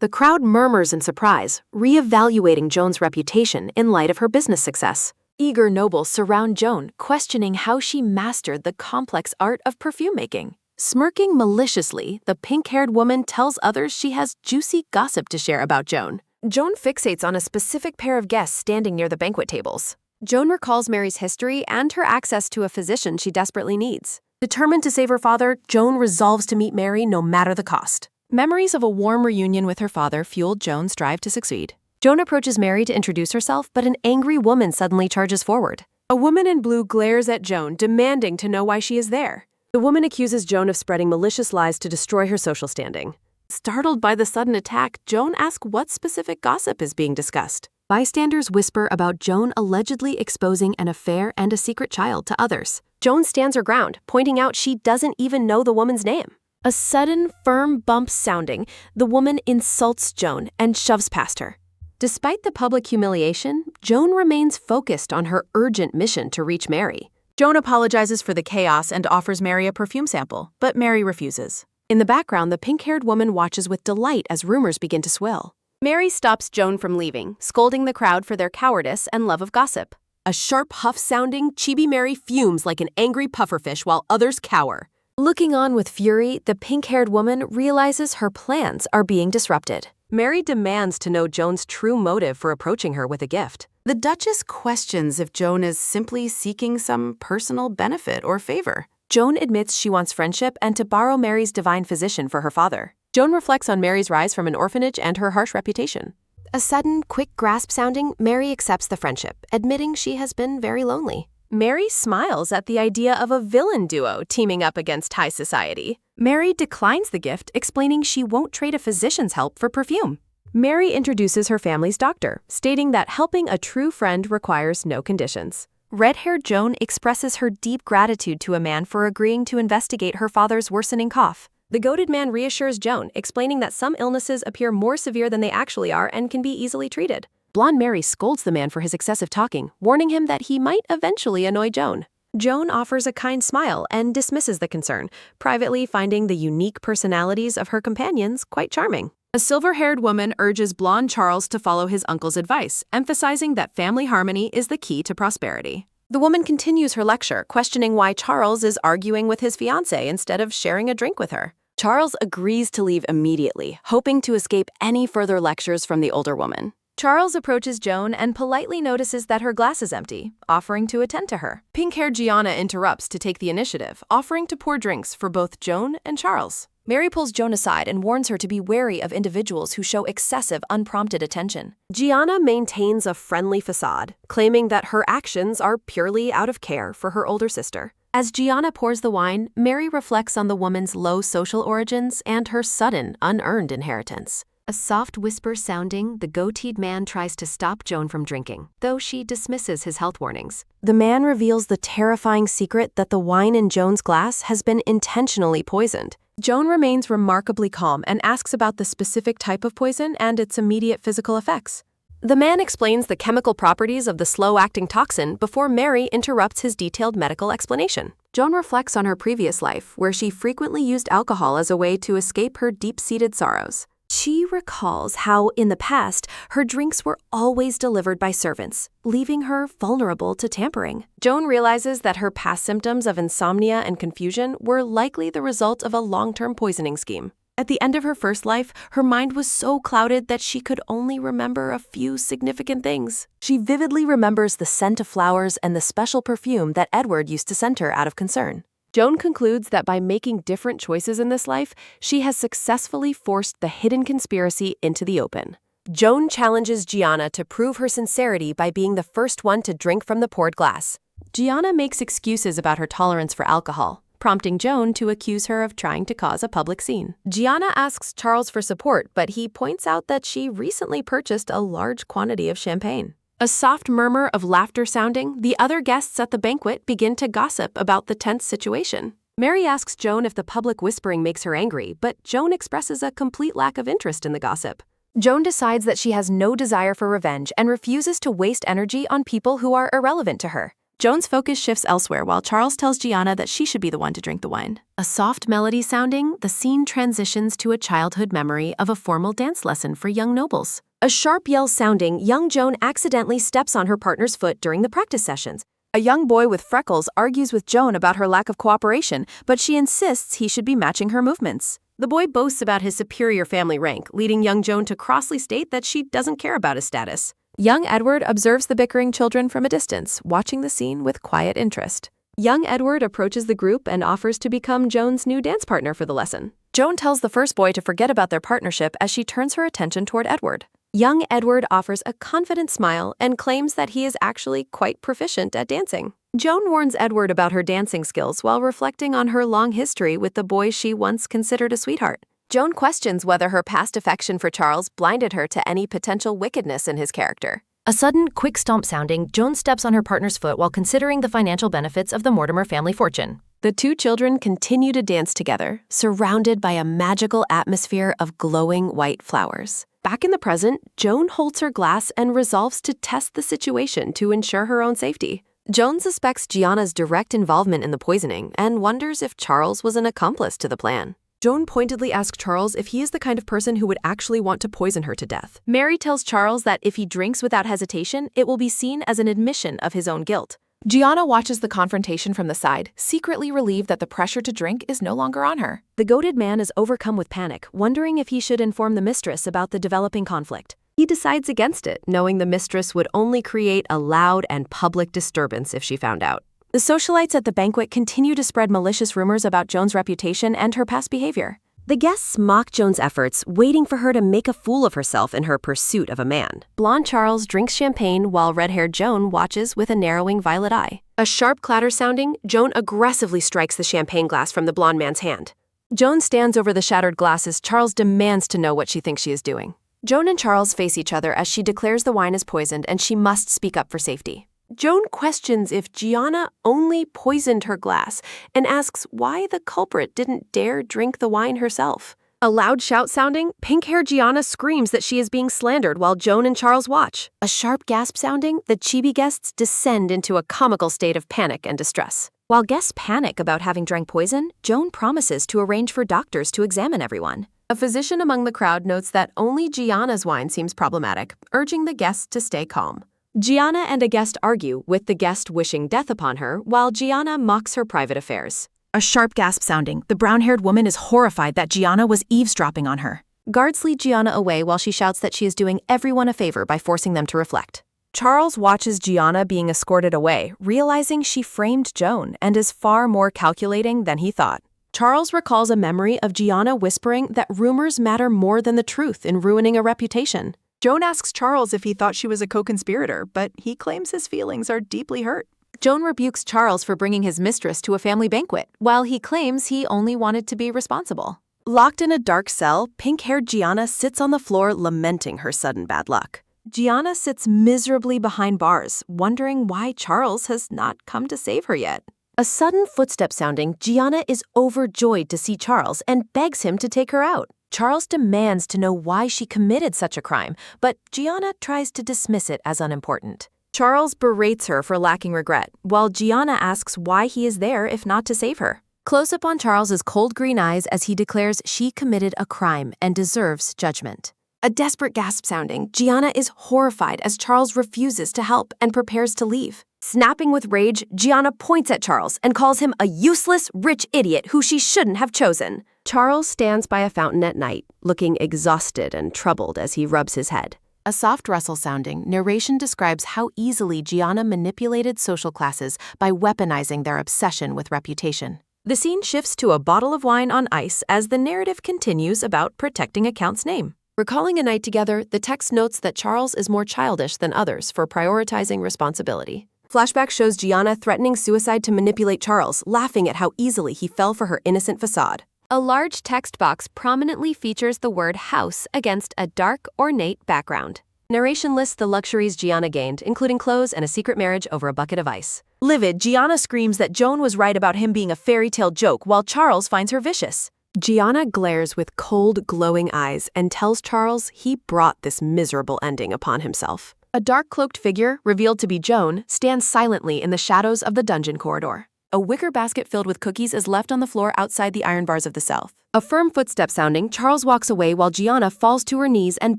The crowd murmurs in surprise, re-evaluating Joan's reputation in light of her business success. Eager nobles surround Joan, questioning how she mastered the complex art of perfume making. Smirking maliciously, the pink-haired woman tells others she has juicy gossip to share about Joan. Joan fixates on a specific pair of guests standing near the banquet tables. Joan recalls Mary's history and her access to a physician she desperately needs. Determined to save her father, Joan resolves to meet Mary no matter the cost. Memories of a warm reunion with her father fueled Joan's drive to succeed. Joan approaches Mary to introduce herself, but an angry woman suddenly charges forward. A woman in blue glares at Joan, demanding to know why she is there. The woman accuses Joan of spreading malicious lies to destroy her social standing. Startled by the sudden attack, Joan asks what specific gossip is being discussed. Bystanders whisper about Joan allegedly exposing an affair and a secret child to others. Joan stands her ground, pointing out she doesn't even know the woman's name. A sudden, firm bump sounding, the woman insults Joan and shoves past her. Despite the public humiliation, Joan remains focused on her urgent mission to reach Mary. Joan apologizes for the chaos and offers Mary a perfume sample, but Mary refuses. In the background, the pink-haired woman watches with delight as rumors begin to swell. Mary stops Joan from leaving, scolding the crowd for their cowardice and love of gossip. A sharp huff sounding, Chibi Mary fumes like an angry pufferfish while others cower. Looking on with fury, the pink-haired woman realizes her plans are being disrupted. Mary demands to know Joan's true motive for approaching her with a gift. The Duchess questions if Joan is simply seeking some personal benefit or favor. Joan admits she wants friendship and to borrow Mary's divine physician for her father. Joan reflects on Mary's rise from an orphanage and her harsh reputation. A sudden, quick grasp sounding, Mary accepts the friendship, admitting she has been very lonely. Mary smiles at the idea of a villain duo teaming up against high society. Mary declines the gift, explaining she won't trade a physician's help for perfume. Mary introduces her family's doctor, stating that helping a true friend requires no conditions. Red-haired Joan expresses her deep gratitude to a man for agreeing to investigate her father's worsening cough. The goaded man reassures Joan, explaining that some illnesses appear more severe than they actually are and can be easily treated. Blonde Mary scolds the man for his excessive talking, warning him that he might eventually annoy Joan. Joan offers a kind smile and dismisses the concern, privately finding the unique personalities of her companions quite charming. A silver-haired woman urges blonde Charles to follow his uncle's advice, emphasizing that family harmony is the key to prosperity. The woman continues her lecture, questioning why Charles is arguing with his fiancé instead of sharing a drink with her. Charles agrees to leave immediately, hoping to escape any further lectures from the older woman. Charles approaches Joan and politely notices that her glass is empty, offering to attend to her. Pink-haired Giana interrupts to take the initiative, offering to pour drinks for both Joan and Charles. Mary pulls Joan aside and warns her to be wary of individuals who show excessive, unprompted attention. Giana maintains a friendly facade, claiming that her actions are purely out of care for her older sister. As Giana pours the wine, Mary reflects on the woman's low social origins and her sudden, unearned inheritance. A soft whisper sounding, the goateed man tries to stop Joan from drinking, though she dismisses his health warnings. The man reveals the terrifying secret that the wine in Joan's glass has been intentionally poisoned. Joan remains remarkably calm and asks about the specific type of poison and its immediate physical effects. The man explains the chemical properties of the slow-acting toxin before Mary interrupts his detailed medical explanation. Joan reflects on her previous life, where she frequently used alcohol as a way to escape her deep-seated sorrows. She recalls how, in the past, her drinks were always delivered by servants, leaving her vulnerable to tampering. Joan realizes that her past symptoms of insomnia and confusion were likely the result of a long-term poisoning scheme. At the end of her first life, her mind was so clouded that she could only remember a few significant things. She vividly remembers the scent of flowers and the special perfume that Edward used to send her out of concern. Joan concludes that by making different choices in this life, she has successfully forced the hidden conspiracy into the open. Joan challenges Giana to prove her sincerity by being the first one to drink from the poured glass. Giana makes excuses about her tolerance for alcohol, prompting Joan to accuse her of trying to cause a public scene. Giana asks Charles for support, but he points out that she recently purchased a large quantity of champagne. A soft murmur of laughter sounding, the other guests at the banquet begin to gossip about the tense situation. Mary asks Joan if the public whispering makes her angry, but Joan expresses a complete lack of interest in the gossip. Joan decides that she has no desire for revenge and refuses to waste energy on people who are irrelevant to her. Joan's focus shifts elsewhere while Charles tells Giana that she should be the one to drink the wine. A soft melody sounding, the scene transitions to a childhood memory of a formal dance lesson for young nobles. A sharp yell sounding, young Joan accidentally steps on her partner's foot during the practice sessions. A young boy with freckles argues with Joan about her lack of cooperation, but she insists he should be matching her movements. The boy boasts about his superior family rank, leading young Joan to crossly state that she doesn't care about his status. Young Edward observes the bickering children from a distance, watching the scene with quiet interest. Young Edward approaches the group and offers to become Joan's new dance partner for the lesson. Joan tells the first boy to forget about their partnership as she turns her attention toward Edward. Young Edward offers a confident smile and claims that he is actually quite proficient at dancing. Joan warns Edward about her dancing skills while reflecting on her long history with the boy she once considered a sweetheart. Joan questions whether her past affection for Charles blinded her to any potential wickedness in his character. A sudden, quick stomp sounding, Joan steps on her partner's foot while considering the financial benefits of the Mortimer family fortune. The two children continue to dance together, surrounded by a magical atmosphere of glowing white flowers. Back in the present, Joan holds her glass and resolves to test the situation to ensure her own safety. Joan suspects Giana's direct involvement in the poisoning and wonders if Charles was an accomplice to the plan. Joan pointedly asks Charles if he is the kind of person who would actually want to poison her to death. Mary tells Charles that if he drinks without hesitation, it will be seen as an admission of his own guilt. Giana watches the confrontation from the side, secretly relieved that the pressure to drink is no longer on her. The goated man is overcome with panic, wondering if he should inform the mistress about the developing conflict. He decides against it, knowing the mistress would only create a loud and public disturbance if she found out. The socialites at the banquet continue to spread malicious rumors about Joan's reputation and her past behavior. The guests mock Joan's efforts, waiting for her to make a fool of herself in her pursuit of a man. Blonde Charles drinks champagne while red-haired Joan watches with a narrowing violet eye. A sharp clatter sounding, Joan aggressively strikes the champagne glass from the blonde man's hand. Joan stands over the shattered glass as Charles demands to know what she thinks she is doing. Joan and Charles face each other as she declares the wine is poisoned and she must speak up for safety. Joan questions if Giana only poisoned her glass and asks why the culprit didn't dare drink the wine herself. A loud shout sounding, pink-haired Giana screams that she is being slandered while Joan and Charles watch. A sharp gasp sounding, the chibi guests descend into a comical state of panic and distress. While guests panic about having drank poison, Joan promises to arrange for doctors to examine everyone. A physician among the crowd notes that only Giana's wine seems problematic, urging the guests to stay calm. Giana and a guest argue, with the guest wishing death upon her, while Giana mocks her private affairs. A sharp gasp sounding, the brown-haired woman is horrified that Giana was eavesdropping on her. Guards lead Giana away while she shouts that she is doing everyone a favor by forcing them to reflect. Charles watches Giana being escorted away, realizing she framed Joan and is far more calculating than he thought. Charles recalls a memory of Giana whispering that rumors matter more than the truth in ruining a reputation. Joan asks Charles if he thought she was a co-conspirator, but he claims his feelings are deeply hurt. Joan rebukes Charles for bringing his mistress to a family banquet, while he claims he only wanted to be responsible. Locked in a dark cell, pink-haired Giana sits on the floor lamenting her sudden bad luck. Giana sits miserably behind bars, wondering why Charles has not come to save her yet. A sudden footstep sounding, Giana is overjoyed to see Charles and begs him to take her out. Charles demands to know why she committed such a crime, but Giana tries to dismiss it as unimportant. Charles berates her for lacking regret, while Giana asks why he is there if not to save her. Close-up on Charles's cold green eyes as he declares she committed a crime and deserves judgment. A desperate gasp sounding, Giana is horrified as Charles refuses to help and prepares to leave. Snapping with rage, Giana points at Charles and calls him a useless, rich idiot who she shouldn't have chosen. Charles stands by a fountain at night, looking exhausted and troubled as he rubs his head. A soft rustle sounding, narration describes how easily Giana manipulated social classes by weaponizing their obsession with reputation. The scene shifts to a bottle of wine on ice as the narrative continues about protecting a count's name. Recalling a night together, the text notes that Charles is more childish than others for prioritizing responsibility. Flashback shows Giana threatening suicide to manipulate Charles, laughing at how easily he fell for her innocent facade. A large text box prominently features the word house against a dark, ornate background. Narration lists the luxuries Giana gained, including clothes and a secret marriage over a bucket of ice. Livid, Giana screams that Joan was right about him being a fairy tale joke, while Charles finds her vicious. Giana glares with cold, glowing eyes and tells Charles he brought this miserable ending upon himself. A dark-cloaked figure, revealed to be Joan, stands silently in the shadows of the dungeon corridor. A wicker basket filled with cookies is left on the floor outside the iron bars of the cell. A firm footstep sounding, Charles walks away while Giana falls to her knees and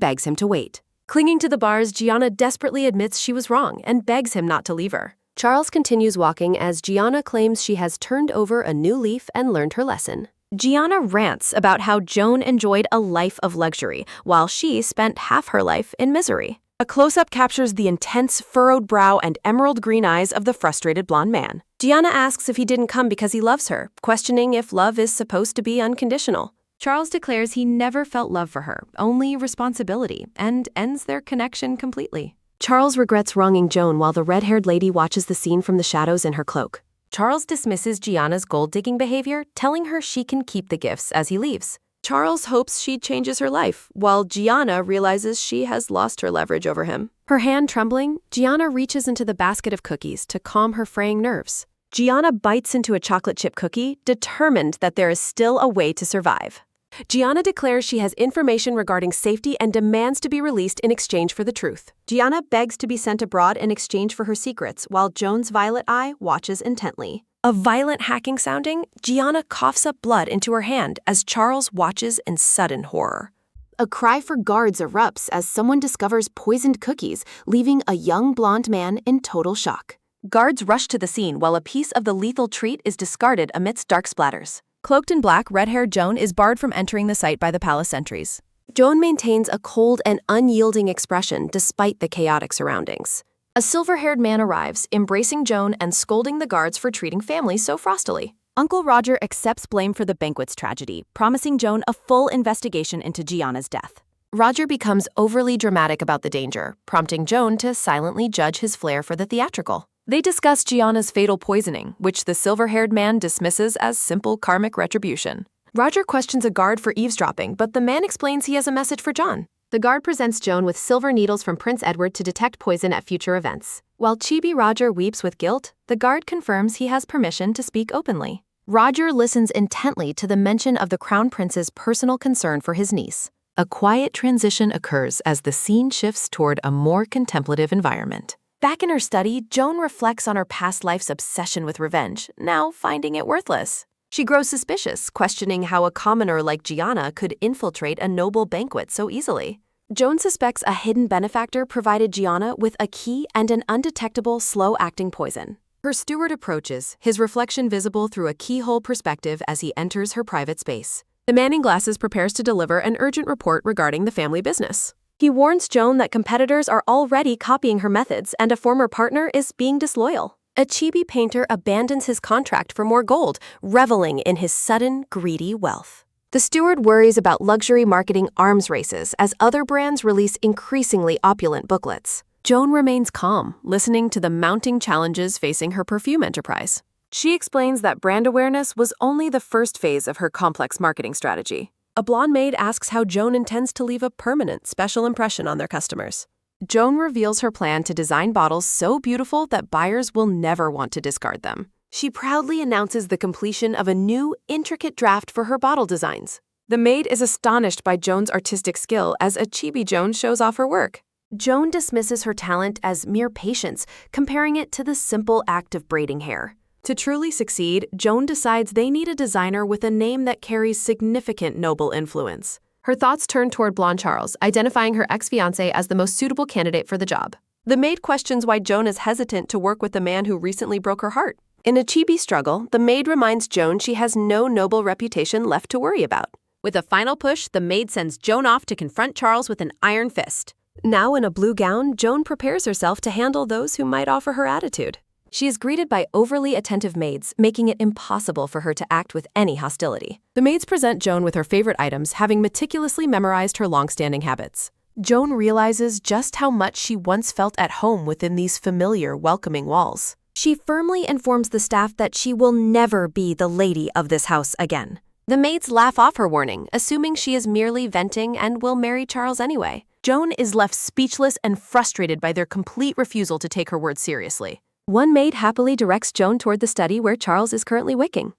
begs him to wait. Clinging to the bars, Giana desperately admits she was wrong and begs him not to leave her. Charles continues walking as Giana claims she has turned over a new leaf and learned her lesson. Giana rants about how Joan enjoyed a life of luxury, while she spent half her life in misery. A close-up captures the intense, furrowed brow and emerald green eyes of the frustrated blonde man. Giana asks if he didn't come because he loves her, questioning if love is supposed to be unconditional. Charles declares he never felt love for her, only responsibility, and ends their connection completely. Charles regrets wronging Joan while the red-haired lady watches the scene from the shadows in her cloak. Charles dismisses Giana's gold-digging behavior, telling her she can keep the gifts as he leaves. Charles hopes she changes her life, while Giana realizes she has lost her leverage over him. Her hand trembling, Giana reaches into the basket of cookies to calm her fraying nerves. Giana bites into a chocolate chip cookie, determined that there is still a way to survive. Giana declares she has information regarding safety and demands to be released in exchange for the truth. Giana begs to be sent abroad in exchange for her secrets, while Joan's violet eye watches intently. A violent hacking sounding, Giana coughs up blood into her hand as Charles watches in sudden horror. A cry for guards erupts as someone discovers poisoned cookies, leaving a young blonde man in total shock. Guards rush to the scene while a piece of the lethal treat is discarded amidst dark splatters. Cloaked in black, red-haired Joan is barred from entering the site by the palace sentries. Joan maintains a cold and unyielding expression despite the chaotic surroundings. A silver-haired man arrives, embracing Joan and scolding the guards for treating families so frostily. Uncle Roger accepts blame for the Banquet's tragedy, promising Joan a full investigation into Giana's death. Roger becomes overly dramatic about the danger, prompting Joan to silently judge his flair for the theatrical. They discuss Giana's fatal poisoning, which the silver-haired man dismisses as simple karmic retribution. Roger questions a guard for eavesdropping, but the man explains he has a message for John. The guard presents Joan with silver needles from Prince Edward to detect poison at future events. While Chibi Roger weeps with guilt, the guard confirms he has permission to speak openly. Roger listens intently to the mention of the Crown Prince's personal concern for his niece. A quiet transition occurs as the scene shifts toward a more contemplative environment. Back in her study, Joan reflects on her past life's obsession with revenge, now finding it worthless. She grows suspicious, questioning how a commoner like Giana could infiltrate a noble banquet so easily. Joan suspects a hidden benefactor provided Giana with a key and an undetectable, slow-acting poison. Her steward approaches, his reflection visible through a keyhole perspective as he enters her private space. The man in glasses prepares to deliver an urgent report regarding the family business. He warns Joan that competitors are already copying her methods and a former partner is being disloyal. A chibi painter abandons his contract for more gold, reveling in his sudden, greedy wealth. The steward worries about luxury marketing arms races as other brands release increasingly opulent booklets. Joan remains calm, listening to the mounting challenges facing her perfume enterprise. She explains that brand awareness was only the first phase of her complex marketing strategy. A blonde maid asks how Joan intends to leave a permanent, special impression on their customers. Joan reveals her plan to design bottles so beautiful that buyers will never want to discard them. She proudly announces the completion of a new, intricate draft for her bottle designs. The maid is astonished by Joan's artistic skill as a chibi Joan shows off her work. Joan dismisses her talent as mere patience, comparing it to the simple act of braiding hair. To truly succeed, Joan decides they need a designer with a name that carries significant noble influence. Her thoughts turn toward blonde Charles, identifying her ex-fiancé as the most suitable candidate for the job. The maid questions why Joan is hesitant to work with the man who recently broke her heart. In a chibi struggle, the maid reminds Joan she has no noble reputation left to worry about. With a final push, the maid sends Joan off to confront Charles with an iron fist. Now in a blue gown, Joan prepares herself to handle those who might offer her attitude. She is greeted by overly attentive maids, making it impossible for her to act with any hostility. The maids present Joan with her favorite items, having meticulously memorized her long-standing habits. Joan realizes just how much she once felt at home within these familiar, welcoming walls. She firmly informs the staff that she will never be the lady of this house again. The maids laugh off her warning, assuming she is merely venting and will marry Charles anyway. Joan is left speechless and frustrated by their complete refusal to take her words seriously. One maid happily directs Joan toward the study where Charles is currently wicking.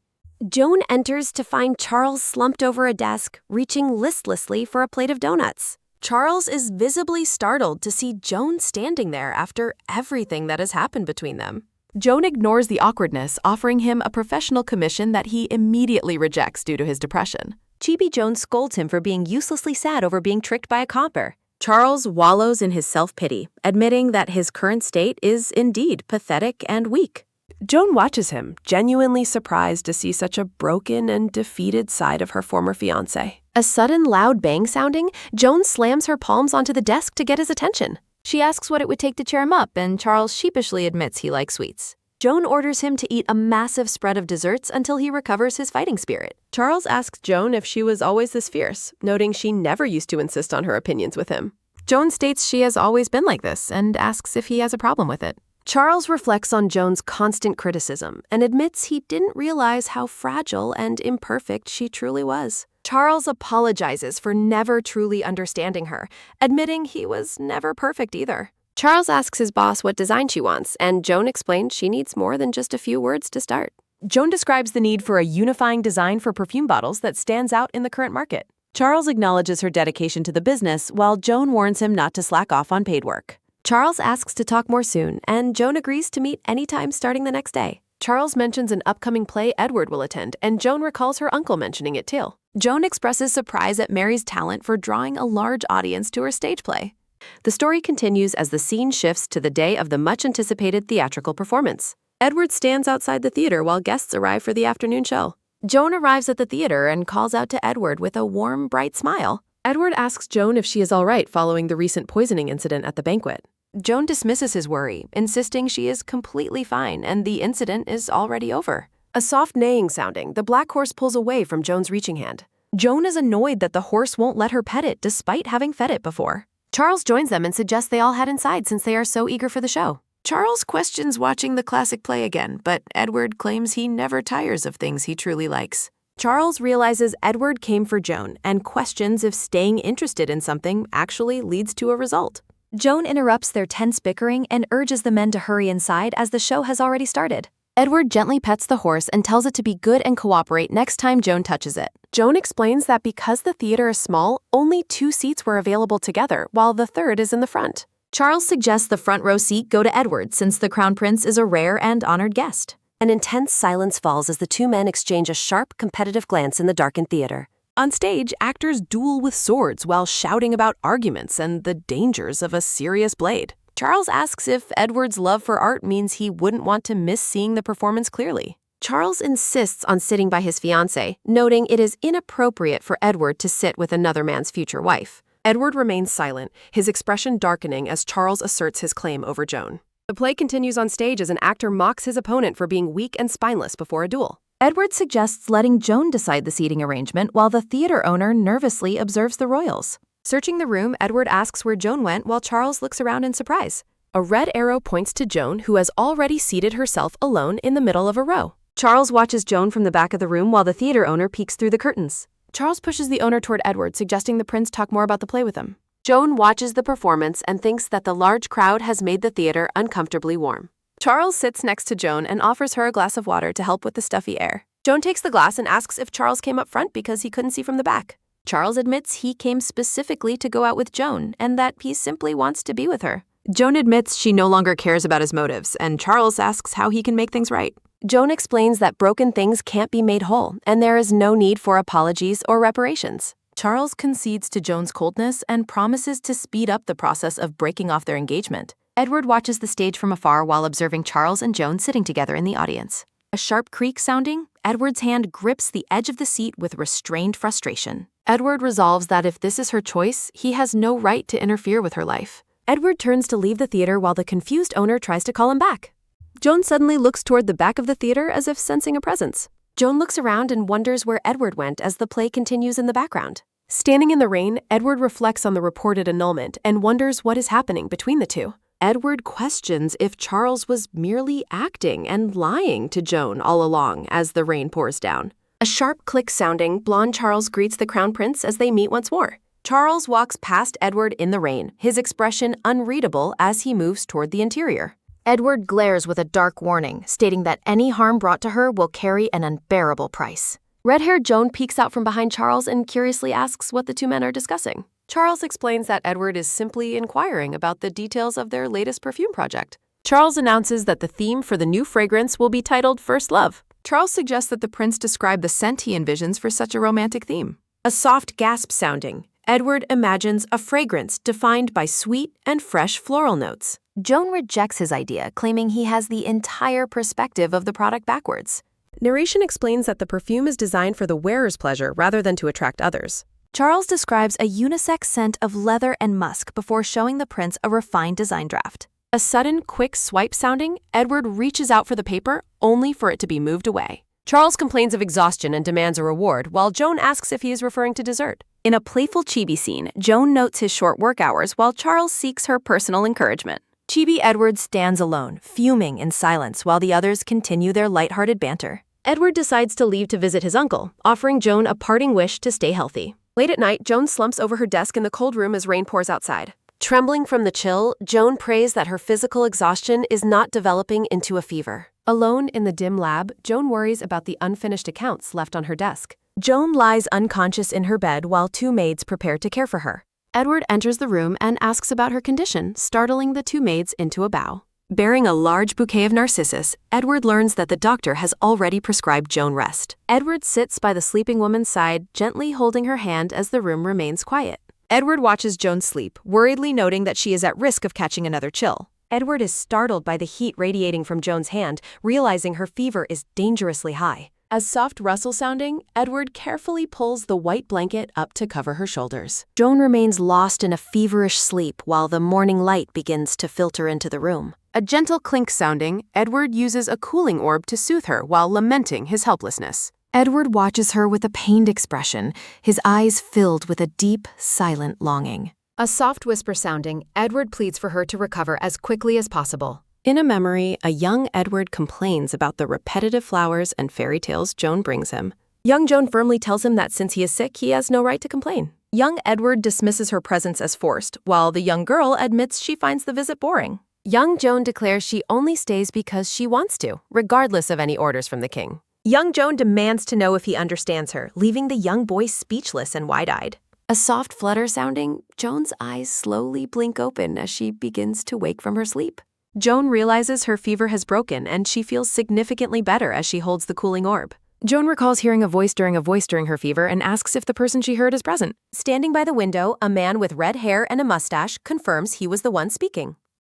Joan enters to find Charles slumped over a desk, reaching listlessly for a plate of donuts. Charles is visibly startled to see Joan standing there after everything that has happened between them. Joan ignores the awkwardness, offering him a professional commission that he immediately rejects due to his depression. Chibi Joan scolds him for being uselessly sad over being tricked by a comper. Charles wallows in his self-pity, admitting that his current state is indeed pathetic and weak. Joan watches him, genuinely surprised to see such a broken and defeated side of her former fiancé. A sudden loud bang sounding, Joan slams her palms onto the desk to get his attention. She asks what it would take to cheer him up, and Charles sheepishly admits he likes sweets. Joan orders him to eat a massive spread of desserts until he recovers his fighting spirit. Charles asks Joan if she was always this fierce, noting she never used to insist on her opinions with him. Joan states she has always been like this and asks if he has a problem with it. Charles reflects on Joan's constant criticism and admits he didn't realize how fragile and imperfect she truly was. Charles apologizes for never truly understanding her, admitting he was never perfect either. Charles asks his boss what design she wants, and Joan explains she needs more than just a few words to start. Joan describes the need for a unifying design for perfume bottles that stands out in the current market. Charles acknowledges her dedication to the business, while Joan warns him not to slack off on paid work. Charles asks to talk more soon, and Joan agrees to meet anytime starting the next day. Charles mentions an upcoming play Edward will attend, and Joan recalls her uncle mentioning it too. Joan expresses surprise at Mary's talent for drawing a large audience to her stage play. The story continues as the scene shifts to the day of the much-anticipated theatrical performance. Edward stands outside the theater while guests arrive for the afternoon show. Joan arrives at the theater and calls out to Edward with a warm, bright smile. Edward asks Joan if she is all right following the recent poisoning incident at the banquet. Joan dismisses his worry, insisting she is completely fine and the incident is already over. A soft neighing sounding, the black horse pulls away from Joan's reaching hand. Joan is annoyed that the horse won't let her pet it despite having fed it before. Charles joins them and suggests they all head inside since they are so eager for the show. Charles questions watching the classic play again, but Edward claims he never tires of things he truly likes. Charles realizes Edward came for Joan and questions if staying interested in something actually leads to a result. Joan interrupts their tense bickering and urges the men to hurry inside as the show has already started. Edward gently pets the horse and tells it to be good and cooperate next time Joan touches it. Joan explains that because the theater is small, only 2 seats were available together, while the third is in the front. Charles suggests the front row seat go to Edward since the Crown Prince is a rare and honored guest. An intense silence falls as the two men exchange a sharp, competitive glance in the darkened theater. On stage, actors duel with swords while shouting about arguments and the dangers of a serious blade. Charles asks if Edward's love for art means he wouldn't want to miss seeing the performance clearly. Charles insists on sitting by his fiancée, noting it is inappropriate for Edward to sit with another man's future wife. Edward remains silent, his expression darkening as Charles asserts his claim over Joan. The play continues on stage as an actor mocks his opponent for being weak and spineless before a duel. Edward suggests letting Joan decide the seating arrangement while the theater owner nervously observes the royals. Searching the room, Edward asks where Joan went while Charles looks around in surprise. A red arrow points to Joan, who has already seated herself alone in the middle of a row. Charles watches Joan from the back of the room while the theater owner peeks through the curtains. Charles pushes the owner toward Edward, suggesting the prince talk more about the play with him. Joan watches the performance and thinks that the large crowd has made the theater uncomfortably warm. Charles sits next to Joan and offers her a glass of water to help with the stuffy air. Joan takes the glass and asks if Charles came up front because he couldn't see from the back. Charles admits he came specifically to go out with Joan and that he simply wants to be with her. Joan admits she no longer cares about his motives, and Charles asks how he can make things right. Joan explains that broken things can't be made whole, and there is no need for apologies or reparations. Charles concedes to Joan's coldness and promises to speed up the process of breaking off their engagement. Edward watches the stage from afar while observing Charles and Joan sitting together in the audience. A sharp creak sounding, Edward's hand grips the edge of the seat with restrained frustration. Edward resolves that if this is her choice, he has no right to interfere with her life. Edward turns to leave the theater while the confused owner tries to call him back. Joan suddenly looks toward the back of the theater as if sensing a presence. Joan looks around and wonders where Edward went as the play continues in the background. Standing in the rain, Edward reflects on the reported annulment and wonders what is happening between the two. Edward questions if Charles was merely acting and lying to Joan all along as the rain pours down. A sharp click sounding, blonde Charles greets the crown prince as they meet once more. Charles walks past Edward in the rain, his expression unreadable as he moves toward the interior. Edward glares with a dark warning, stating that any harm brought to her will carry an unbearable price. Red-haired Joan peeks out from behind Charles and curiously asks what the two men are discussing. Charles explains that Edward is simply inquiring about the details of their latest perfume project. Charles announces that the theme for the new fragrance will be titled First Love. Charles suggests that the prince describe the scent he envisions for such a romantic theme. A soft gasp sounding, Edward imagines a fragrance defined by sweet and fresh floral notes. Joan rejects his idea, claiming he has the entire perspective of the product backwards. Narration explains that the perfume is designed for the wearer's pleasure rather than to attract others. Charles describes a unisex scent of leather and musk before showing the prince a refined design draft. A sudden, quick swipe sounding, Edward reaches out for the paper, only for it to be moved away. Charles complains of exhaustion and demands a reward, while Joan asks if he is referring to dessert. In a playful chibi scene, Joan notes his short work hours while Charles seeks her personal encouragement. Chibi Edward stands alone, fuming in silence while the others continue their lighthearted banter. Edward decides to leave to visit his uncle, offering Joan a parting wish to stay healthy. Late at night, Joan slumps over her desk in the cold room as rain pours outside. Trembling from the chill, Joan prays that her physical exhaustion is not developing into a fever. Alone in the dim lab, Joan worries about the unfinished accounts left on her desk. Joan lies unconscious in her bed while two maids prepare to care for her. Edward enters the room and asks about her condition, startling the two maids into a bow. Bearing a large bouquet of narcissus, Edward learns that the doctor has already prescribed Joan rest. Edward sits by the sleeping woman's side, gently holding her hand as the room remains quiet. Edward watches Joan sleep, worriedly noting that she is at risk of catching another chill. Edward is startled by the heat radiating from Joan's hand, realizing her fever is dangerously high. As soft rustle sounding, Edward carefully pulls the white blanket up to cover her shoulders. Joan remains lost in a feverish sleep while the morning light begins to filter into the room. A gentle clink sounding, Edward uses a cooling orb to soothe her while lamenting his helplessness. Edward watches her with a pained expression, his eyes filled with a deep, silent longing. A soft whisper sounding, Edward pleads for her to recover as quickly as possible. In a memory, a young Edward complains about the repetitive flowers and fairy tales Joan brings him. Young Joan firmly tells him that since he is sick, he has no right to complain. Young Edward dismisses her presence as forced, while the young girl admits she finds the visit boring. Young Joan declares she only stays because she wants to, regardless of any orders from the king. Young Joan demands to know if he understands her, leaving the young boy speechless and wide-eyed. A soft flutter sounding, Joan's eyes slowly blink open as she begins to wake from her sleep. Joan realizes her fever has broken and she feels significantly better as she holds the cooling orb. Joan recalls hearing a voice during her fever and asks if the person she heard is present. Standing by the window, a man with red hair and a mustache confirms he was the one speaking.